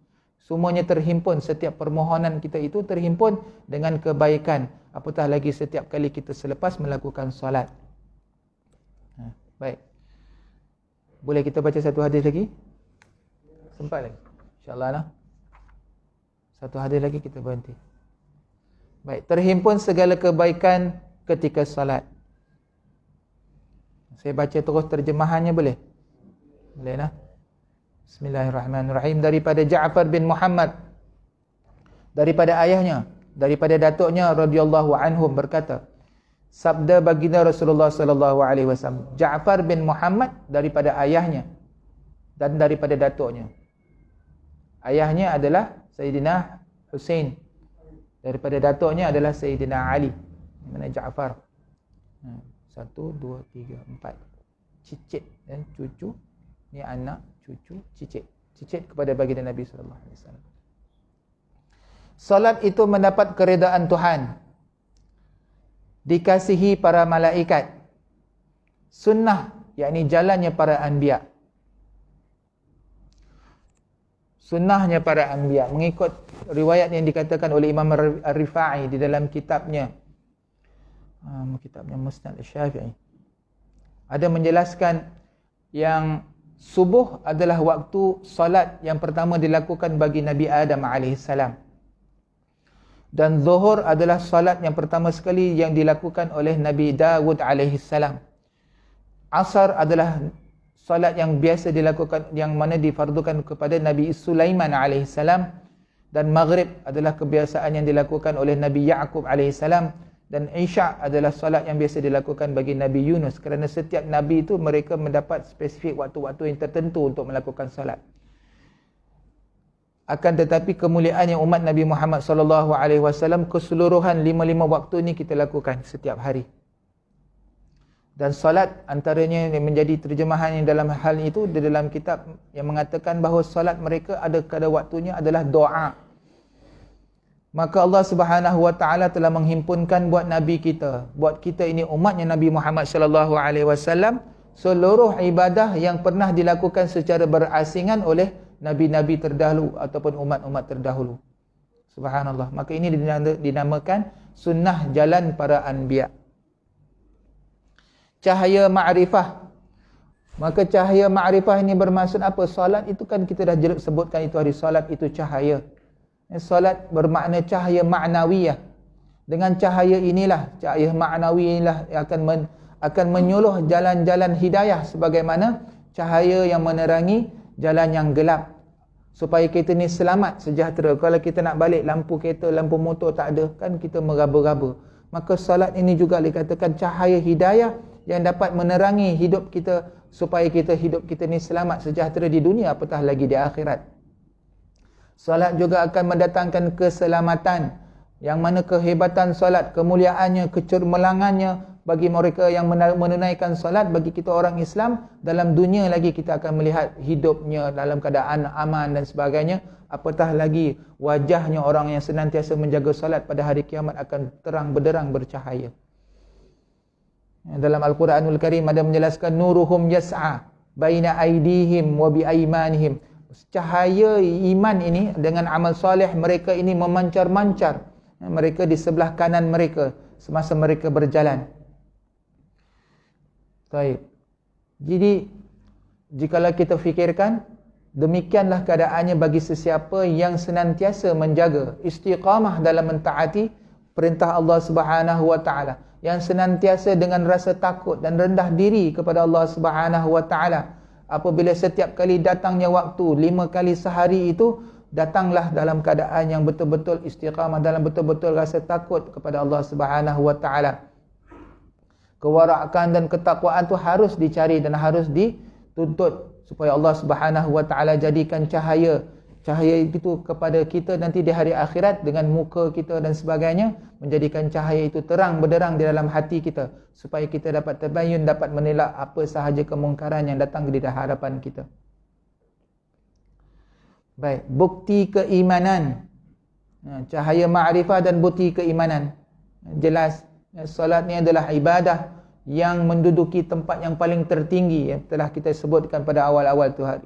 Semuanya terhimpun, setiap permohonan kita itu terhimpun dengan kebaikan. Apatah lagi setiap kali kita selepas melakukan solat. Baik. Boleh kita baca satu hadis lagi? Sempat lagi? InsyaAllah lah. Satu hadis lagi kita berhenti. Baik. Terhimpun segala kebaikan ketika solat. Saya baca terus terjemahannya boleh? Boleh lah. Bismillahirrahmanirrahim. Daripada Ja'far bin Muhammad, daripada ayahnya, daripada datuknya radhiyallahu anhum, berkata, sabda baginda Rasulullah sallallahu alaihi wasallam. Ja'far bin Muhammad daripada ayahnya dan daripada datuknya. Ayahnya adalah Sayyidina Husain, daripada datuknya adalah Sayyidina Ali. Mana Ja'far? 1 2 3 4. Cicit dan cucu. Ni anak, cucu, cicit. Cicit kepada baginda Nabi sallallahu alaihi wasallam. Salat itu mendapat keredaan Tuhan, dikasihi para malaikat. Sunnah, yakni jalannya para anbiya. Sunnahnya para anbiya, mengikut riwayat yang dikatakan oleh Imam Ar-Rifa'i di dalam kitabnya Musnad Asy-Syafi'i. Ada menjelaskan yang subuh adalah waktu solat yang pertama dilakukan bagi Nabi Adam AS. Dan zuhur adalah solat yang pertama sekali yang dilakukan oleh Nabi Dawud AS. Asar adalah solat yang biasa dilakukan, yang mana difardukan kepada Nabi Sulaiman AS. Dan maghrib adalah kebiasaan yang dilakukan oleh Nabi Ya'qub AS. Dan Isya adalah solat yang biasa dilakukan bagi Nabi Yunus, kerana setiap Nabi itu mereka mendapat spesifik waktu-waktu yang tertentu untuk melakukan solat. Akan tetapi kemuliaan yang umat Nabi Muhammad SAW keseluruhan 5 waktu ini kita lakukan setiap hari. Dan solat antaranya yang menjadi terjemahan yang dalam hal itu di dalam kitab yang mengatakan bahawa solat mereka ada pada waktunya adalah doa. Maka Allah Subhanahu wa Ta'ala telah menghimpunkan buat Nabi kita, buat kita ini umatnya Nabi Muhammad sallallahu alaihi wasallam, seluruh ibadah yang pernah dilakukan secara berasingan oleh nabi-nabi terdahulu ataupun umat-umat terdahulu. Subhanallah. Maka ini dinamakan sunnah jalan para anbiya. Cahaya ma'rifah. Maka cahaya ma'rifah ini bermaksud apa? Solat itu kan kita dah sebutkan itu hari solat itu cahaya. Solat bermakna cahaya ma'nawiyah. Dengan cahaya inilah, cahaya ma'nawi inilah akan menyuluh jalan-jalan hidayah, sebagaimana cahaya yang menerangi jalan yang gelap. supaya kita ni selamat, sejahtera. Kalau kita nak balik, lampu kereta, lampu motor tak ada, kan kita meraba-raba. Maka solat ini juga dikatakan cahaya hidayah yang dapat menerangi hidup kita, supaya hidup kita ni selamat, sejahtera di dunia, apatah lagi di akhirat. Solat juga akan mendatangkan keselamatan, yang mana kehebatan solat, kemuliaannya, kecermelangannya bagi mereka yang menunaikan solat, bagi kita orang Islam, dalam dunia lagi kita akan melihat hidupnya dalam keadaan aman dan sebagainya, apatah lagi wajahnya orang yang senantiasa menjaga solat pada hari kiamat akan terang benderang bercahaya. Dalam Al-Quranul Karim ada menjelaskan nuruhum yas'a baina aydihim wa bi aymanihim. Cahaya iman ini dengan amal soleh mereka ini memancar-mancar, mereka di sebelah kanan mereka semasa mereka berjalan. Baik. Jadi jikalau kita fikirkan, demikianlah keadaannya bagi sesiapa yang senantiasa menjaga istiqamah dalam mentaati perintah Allah Subhanahu wa taala, yang senantiasa dengan rasa takut dan rendah diri kepada Allah Subhanahu wa taala. Apabila setiap kali datangnya waktu 5 kali sehari itu, datanglah dalam keadaan yang betul-betul istiqamah, dalam betul-betul rasa takut kepada Allah Subhanahu wa taala. Kewarakan dan ketakwaan itu harus dicari dan harus dituntut, supaya Allah Subhanahu wa taala jadikan cahaya itu kepada kita nanti di hari akhirat dengan muka kita dan sebagainya, menjadikan cahaya itu terang benderang di dalam hati kita, supaya kita dapat terbayun, dapat menelak apa sahaja kemungkaran yang datang di hadapan kita. Baik, bukti keimanan, cahaya ma'rifah dan bukti keimanan. Jelas solat ni adalah ibadah yang menduduki tempat yang paling tertinggi, yang telah kita sebutkan pada awal-awal tu hari.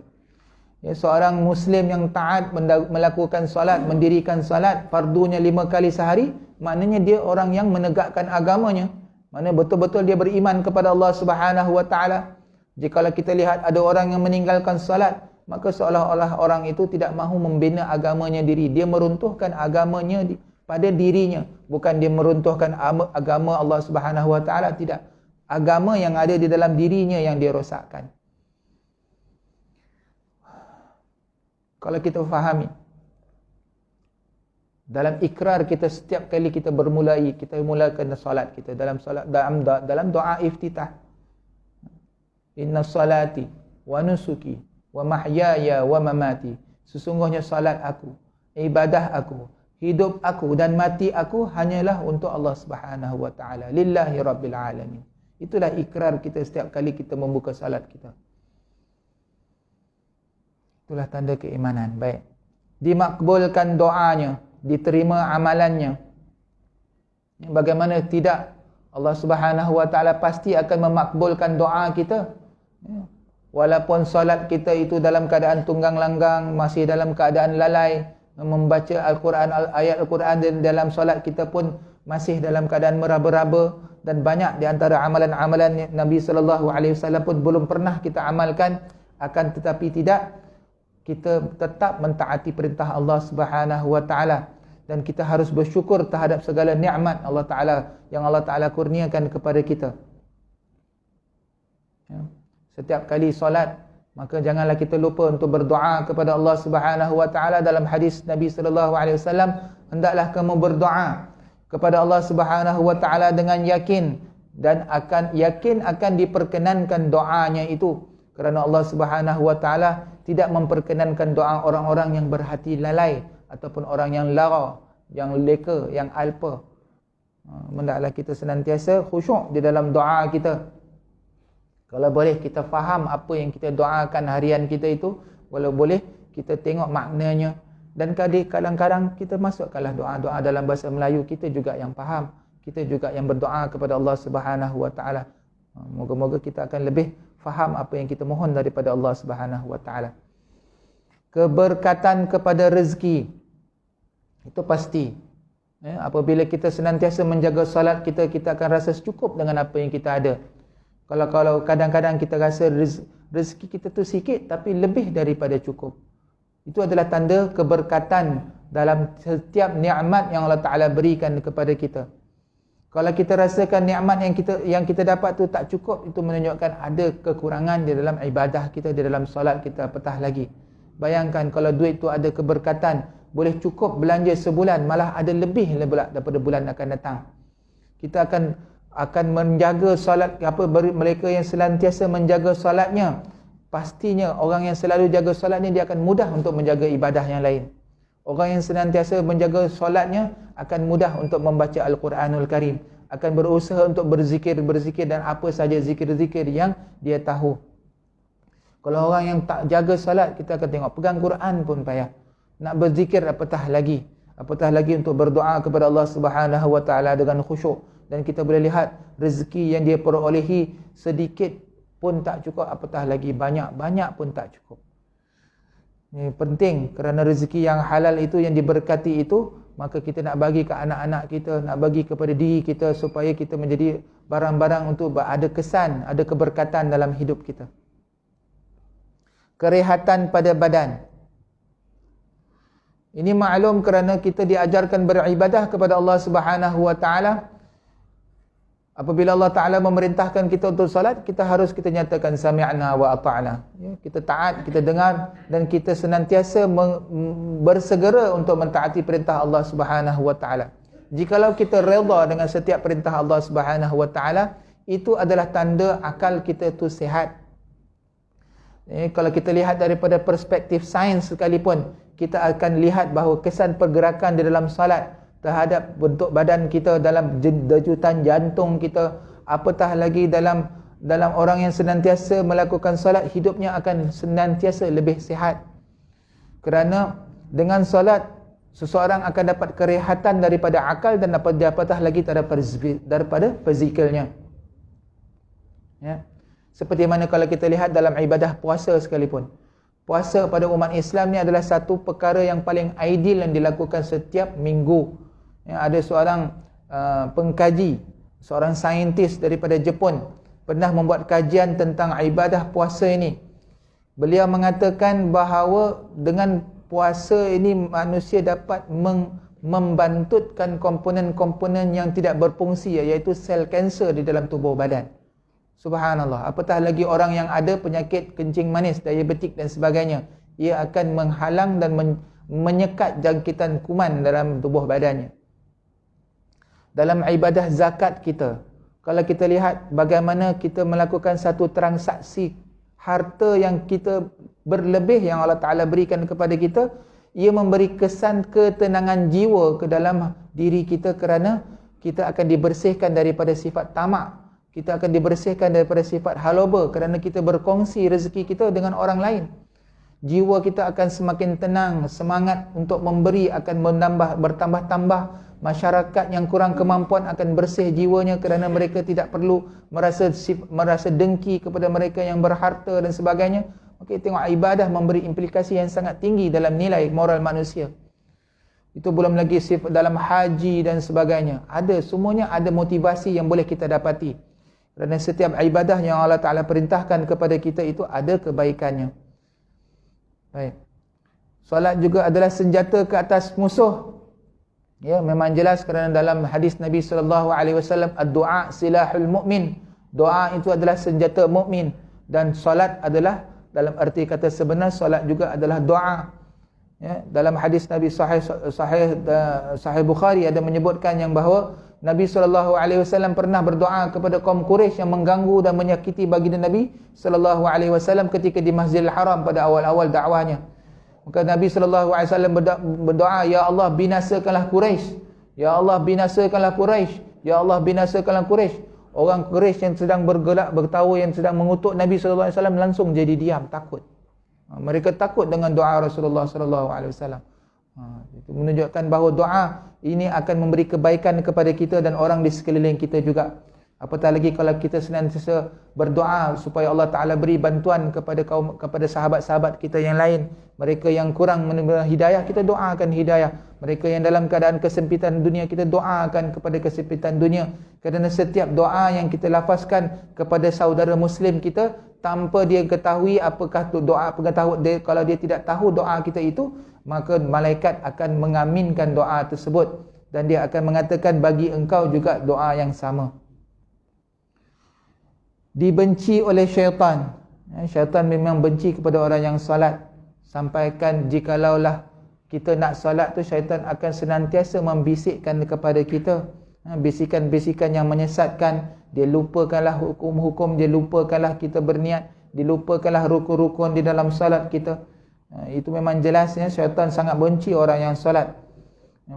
Seorang Muslim yang taat melakukan solat, mendirikan solat fardunya 5 kali sehari, maknanya dia orang yang menegakkan agamanya, mana betul-betul dia beriman kepada Allah Subhanahu wa taala. Jikalau kita lihat ada orang yang meninggalkan solat, maka seolah-olah orang itu tidak mahu membina agamanya diri, dia meruntuhkan agamanya pada dirinya, bukan dia meruntuhkan agama Allah Subhanahu wa taala, tidak. Agama yang ada di dalam dirinya yang dia rosakkan. Kalau kita fahami, dalam ikrar kita setiap kali kita bermulai, kita mulakan solat kita dalam solat, dalam doa iftitah, inna salati wa nusuki wa mahyaya wa mamati, sesungguhnya salat aku, ibadah aku, hidup aku dan mati aku hanyalah untuk Allah Subhanahu wa taala, lillahi rabbil alamin. Itulah ikrar kita setiap kali kita membuka salat kita. Itulah tanda keimanan. Baik, dimakbulkan doanya, diterima amalannya. Bagaimana tidak, Allah Subhanahu wa taala pasti akan memakbulkan doa kita. Walaupun solat kita itu dalam keadaan tunggang langgang, masih dalam keadaan lalai, membaca Al-Quran, ayat Al-Quran, dan dalam solat kita pun masih dalam keadaan meraba-raba, dan banyak di antara amalan-amalan Nabi SAW pun belum pernah kita amalkan, akan tetapi tidak, kita tetap mentaati perintah Allah Subhanahu wa taala, dan kita harus bersyukur terhadap segala nikmat Allah Taala yang Allah Taala kurniakan kepada kita. Setiap kali solat, maka janganlah kita lupa untuk berdoa kepada Allah Subhanahu wa taala. Dalam hadis Nabi sallallahu alaihi wasallam, hendaklah kamu berdoa kepada Allah Subhanahu wa taala dengan yakin, dan akan diperkenankan doanya itu, kerana Allah Subhanahu wa taala tidak memperkenankan doa orang-orang yang berhati lalai ataupun orang yang lara, yang leka, yang alpa. Hendaklah kita senantiasa khusyuk di dalam doa kita. Kalau boleh kita faham apa yang kita doakan harian kita itu, walau boleh kita tengok maknanya, dan kadang-kadang kita masukkanlah doa-doa dalam bahasa Melayu kita juga yang faham, kita juga yang berdoa kepada Allah Subhanahu wa taala. Moga-moga kita akan lebih faham apa yang kita mohon daripada Allah Subhanahu wa taala. Keberkatan kepada rezeki itu pasti. Apabila kita senantiasa menjaga solat kita, kita akan rasa cukup dengan apa yang kita ada. Kalau kadang-kadang kita rasa rezeki kita tu sikit tapi lebih daripada cukup, itu adalah tanda keberkatan dalam setiap nikmat yang Allah Ta'ala berikan kepada kita. Kalau kita rasakan nikmat yang kita dapat tu tak cukup, itu menunjukkan ada kekurangan di dalam ibadah kita, di dalam solat kita, apatah lagi Bayangkan kalau duit tu ada keberkatan, boleh cukup belanja sebulan, malah ada lebih pula daripada bulan akan datang. Kita akan menjaga solat, mereka yang senantiasa menjaga solatnya, pastinya orang yang selalu jaga solatnya, dia akan mudah untuk menjaga ibadah yang lain. Orang yang senantiasa menjaga solatnya akan mudah untuk membaca Al-Quranul Karim, akan berusaha untuk berzikir dan apa saja zikir-zikir yang dia tahu. Kalau orang yang tak jaga solat, kita akan tengok pegang Quran pun payah. Nak berzikir apatah lagi untuk berdoa kepada Allah Subhanahu Wa Taala dengan khusyuk. Dan kita boleh lihat rezeki yang dia perolehi sedikit pun tak cukup, apatah lagi banyak pun tak cukup. Ini penting, kerana rezeki yang halal itu, yang diberkati itu, maka kita nak bagi ke anak-anak kita, nak bagi kepada diri kita, supaya kita menjadi barang-barang untuk ada kesan, ada keberkatan dalam hidup kita. Kerehatan pada badan. Ini maklum kerana kita diajarkan beribadah kepada Allah Subhanahu Wa Taala. Apabila Allah Ta'ala memerintahkan kita untuk salat, kita nyatakan sami'na wa ata'na. Ya, kita taat, kita dengar, dan kita senantiasa bersegera untuk mentaati perintah Allah Subhanahu Wa Ta'ala. Jikalau kita redha dengan setiap perintah Allah Subhanahu Wa Ta'ala, itu adalah tanda akal kita tu sihat. Kalau kita lihat daripada perspektif sains sekalipun, kita akan lihat bahawa kesan pergerakan di dalam salat terhadap bentuk badan kita, dalam denyutan jantung kita, apatah lagi dalam orang yang senantiasa melakukan solat, hidupnya akan senantiasa lebih sihat. Kerana dengan solat, seseorang akan dapat kerehatan daripada akal dan apatah lagi daripada fizikalnya. Ya. Seperti mana kalau kita lihat dalam ibadah puasa sekalipun. Puasa pada umat Islam ni adalah satu perkara yang paling ideal yang dilakukan setiap minggu. Ya, ada seorang pengkaji, seorang saintis daripada Jepun, pernah membuat kajian tentang ibadah puasa ini. Beliau mengatakan bahawa dengan puasa ini manusia dapat membantutkan komponen-komponen yang tidak berfungsi, iaitu sel kanser di dalam tubuh badan. Subhanallah. Apatah lagi orang yang ada penyakit kencing manis, diabetik dan sebagainya, ia akan menghalang dan menyekat jangkitan kuman dalam tubuh badannya. Dalam ibadah zakat kita, kalau kita lihat bagaimana kita melakukan satu transaksi harta yang kita berlebih yang Allah Ta'ala berikan kepada kita, ia memberi kesan ketenangan jiwa ke dalam diri kita, kerana kita akan dibersihkan daripada sifat tamak, kita akan dibersihkan daripada sifat haloba, kerana kita berkongsi rezeki kita dengan orang lain. Jiwa kita akan semakin tenang, semangat untuk memberi akan bertambah-tambah. Masyarakat yang kurang kemampuan akan bersih jiwanya, kerana mereka tidak perlu merasa dengki kepada mereka yang berharta dan sebagainya. Okey, tengok ibadah memberi implikasi yang sangat tinggi dalam nilai moral manusia. Itu belum lagi dalam haji dan sebagainya. Semuanya ada motivasi yang boleh kita dapati. Kerana setiap ibadah yang Allah Ta'ala perintahkan kepada kita itu ada kebaikannya. Baik. Solat juga adalah senjata ke atas musuh. Ya, memang jelas kerana dalam hadis Nabi SAW, ad-du'a silahul mu'min. Doa itu adalah senjata mukmin, dan solat adalah, dalam arti kata sebenar, solat juga adalah doa. Ya, dalam hadis Nabi sahih Bukhari ada menyebutkan yang bahawa Nabi SAW pernah berdoa kepada kaum Quraisy yang mengganggu dan menyakiti baginda Nabi SAW ketika di Masjidil Haram pada awal-awal dakwahnya. Maka Nabi SAW berdoa, Ya Allah binasakanlah Quraisy, Ya Allah binasakanlah Quraisy, Ya Allah binasakanlah Quraisy. Orang Quraisy yang sedang bergelak, bertawa, yang sedang mengutuk Nabi SAW langsung jadi diam, takut. Mereka takut dengan doa Rasulullah SAW. Itu menunjukkan bahawa doa ini akan memberi kebaikan kepada kita dan orang di sekeliling kita juga. Apatah lagi kalau kita senantiasa berdoa supaya Allah Ta'ala beri bantuan kepada sahabat-sahabat kita yang lain. Mereka yang kurang menerima hidayah, kita doakan hidayah. Mereka yang dalam keadaan kesempitan dunia, kita doakan kepada kesempitan dunia. Kerana setiap doa yang kita lafazkan kepada saudara Muslim kita, tanpa dia ketahui apakah tu doa, kalau dia tidak tahu doa kita itu, maka malaikat akan mengaminkan doa tersebut. Dan dia akan mengatakan, bagi engkau juga doa yang sama. Dibenci oleh syaitan. Syaitan memang benci kepada orang yang salat. sampaikan jikalau kita nak solat tu, syaitan akan senantiasa membisikkan kepada kita bisikan-bisikan yang menyesatkan. Dia lupakanlah hukum-hukum, dia lupakanlah kita berniat, dia lupakanlah rukun-rukun di dalam solat kita. Itu memang jelasnya syaitan sangat benci orang yang solat.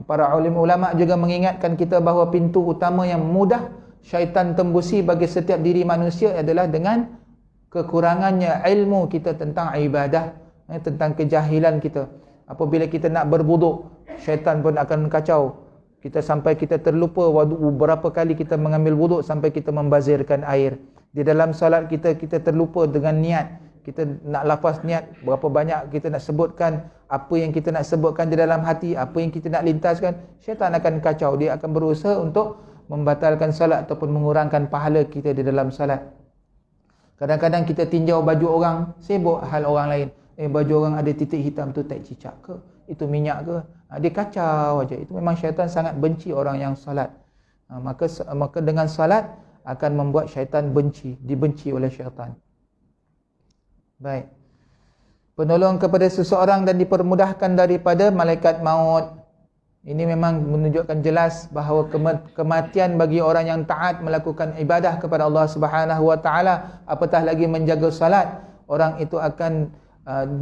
Para ulama juga mengingatkan kita bahawa pintu utama yang mudah syaitan tembusi bagi setiap diri manusia adalah dengan kekurangannya ilmu kita tentang ibadah, tentang kejahilan kita. Apabila kita nak berwuduk, syaitan pun akan kacau kita sampai kita terlupa berapa kali kita mengambil wuduk sampai kita membazirkan air. Di dalam solat kita terlupa dengan niat. Kita nak lafaz niat, berapa banyak kita nak sebutkan, apa yang kita nak sebutkan di dalam hati, apa yang kita nak lintaskan. Syaitan akan kacau, dia akan berusaha untuk membatalkan solat ataupun mengurangkan pahala kita di dalam solat. Kadang-kadang kita tinjau baju orang, sibuk hal orang lain. Baju orang ada titik hitam tu tak cicak ke? Itu minyak ke? Dia kacau aja. Itu memang syaitan sangat benci orang yang solat. Maka dengan solat akan membuat syaitan dibenci oleh syaitan. Baik. Penolong kepada seseorang dan dipermudahkan daripada malaikat maut. Ini memang menunjukkan jelas bahawa kematian bagi orang yang taat melakukan ibadah kepada Allah Subhanahu Wa Taala, apatah lagi menjaga salat, orang itu akan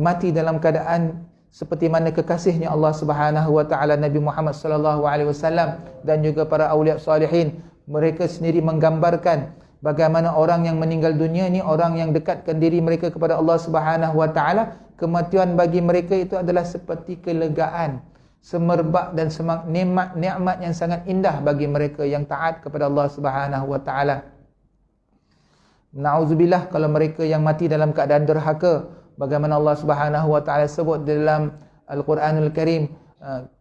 mati dalam keadaan seperti mana kekasihnya Allah Subhanahu Wa Taala, Nabi Muhammad sallallahu alaihi wasallam dan juga para aulia salihin. Mereka sendiri menggambarkan bagaimana orang yang meninggal dunia ni, orang yang dekatkan diri mereka kepada Allah Subhanahu Wa Taala, kematian bagi mereka itu adalah seperti kelegaan, semerbak dan nikmat yang sangat indah bagi mereka yang taat kepada Allah Subhanahu Wa Taala. Nauzubillah kalau mereka yang mati dalam keadaan derhaka, bagaimana Allah Subhanahu Wa Taala sebut dalam Al-Quranul Karim,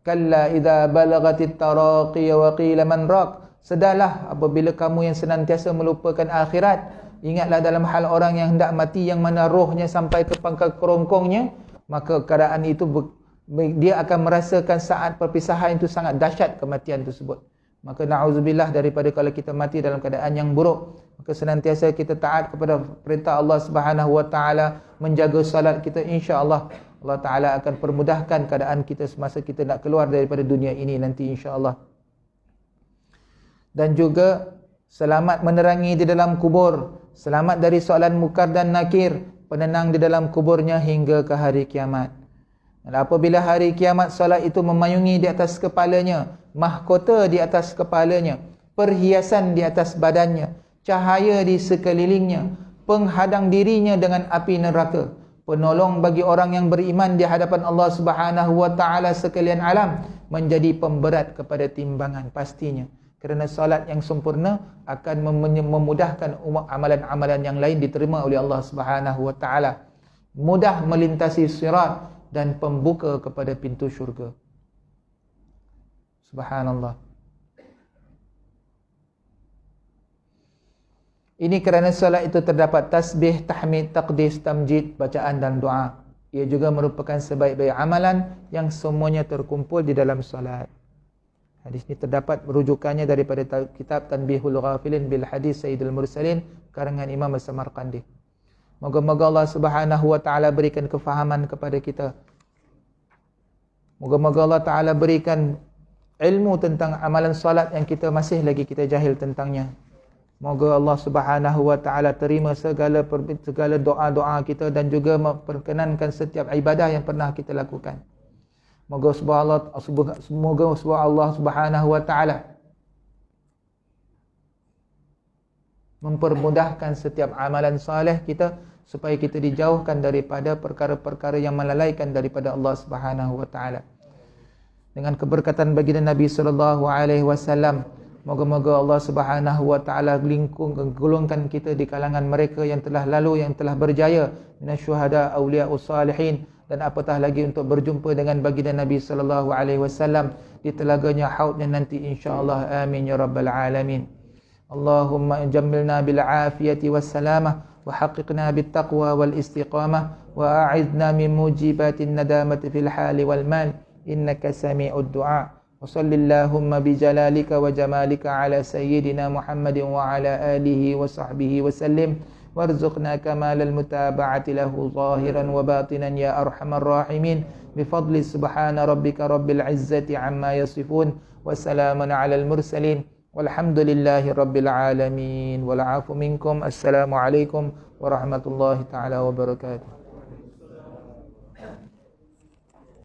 kalla idza balagatit taraqi wa qila man raq. Sedalah apabila kamu yang senantiasa melupakan akhirat, ingatlah dalam hal orang yang hendak mati, yang mana rohnya sampai ke pangkal kerongkongnya, maka keadaan itu dia akan merasakan saat perpisahan itu sangat dahsyat kematian tersebut. Maka na'udzubillah daripada kalau kita mati dalam keadaan yang buruk. Maka senantiasa kita taat kepada perintah Allah Subhanahu Wa Taala, menjaga salat kita, insya-Allah Allah Taala akan permudahkan keadaan kita semasa kita nak keluar daripada dunia ini nanti, insya-Allah. Dan juga selamat menerangi di dalam kubur, selamat dari soalan mukar dan nakir, penenang di dalam kuburnya hingga ke hari kiamat. Dan apabila hari kiamat, solat itu memayungi di atas kepalanya, mahkota di atas kepalanya, perhiasan di atas badannya, cahaya di sekelilingnya, penghadang dirinya dengan api neraka, penolong bagi orang yang beriman di hadapan Allah Subhanahu Wa Taala sekalian alam, menjadi pemberat kepada timbangan pastinya. Kerana solat yang sempurna akan memudahkan amalan-amalan yang lain diterima oleh Allah Subhanahu Wa Taala, mudah melintasi sirat dan pembuka kepada pintu syurga. Subhanallah. Ini kerana solat itu terdapat tasbih, tahmid, taqdis, tamjid, bacaan dan doa. Ia juga merupakan sebaik-baik amalan yang semuanya terkumpul di dalam solat. Hadis ini terdapat rujukannya daripada kitab Tanbihul Ghafilin bil Hadis Sayyidul Mursalin karangan Imam As-Samarqandi. Moga-moga Allah Subhanahu Wa Taala berikan kefahaman kepada kita. Moga-moga Allah Taala berikan ilmu tentang amalan salat yang kita masih lagi kita jahil tentangnya. Moga Allah Subhanahu Wa Taala terima segala doa-doa kita dan juga memperkenankan setiap ibadah yang pernah kita lakukan. Moga Allah Subhanahu Wa Taala mempermudahkan setiap amalan saleh kita supaya kita dijauhkan daripada perkara-perkara yang melalaikan daripada Allah Subhanahu Wa Taala. Dengan keberkatan baginda Nabi sallallahu alaihi wasallam, moga-moga Allah Subhanahu Wa Taala golongkan kita di kalangan mereka yang telah lalu, yang telah berjaya, minasyuhada, auliyaus salihin, dan apatah lagi untuk berjumpa dengan baginda Nabi sallallahu alaihi wasallam di telaganya haudnya nanti, insya-Allah. Amin ya rabbal alamin. Allahumma jammilna bil afiyati was salamah wa haqiqna bit taqwa wal istiqamah wa a'idna min mujibatin nadamati fil hali wal mal, innaka sami'ud du'a. Wa sallallahu bi jalalika wa jamalika ala sayyidina Muhammadin wa ala alihi wa sahbihi wa sallim. وارزقنا كمال المتابعة له ظاهرا وباطنا يا أرحم الراحمين بفضل سبحان ربك رب العزة عما يصفون وسلام على المرسلين والحمد لله رب العالمين والعفو منكم. السلام عليكم ورحمة الله تعالى وبركاته.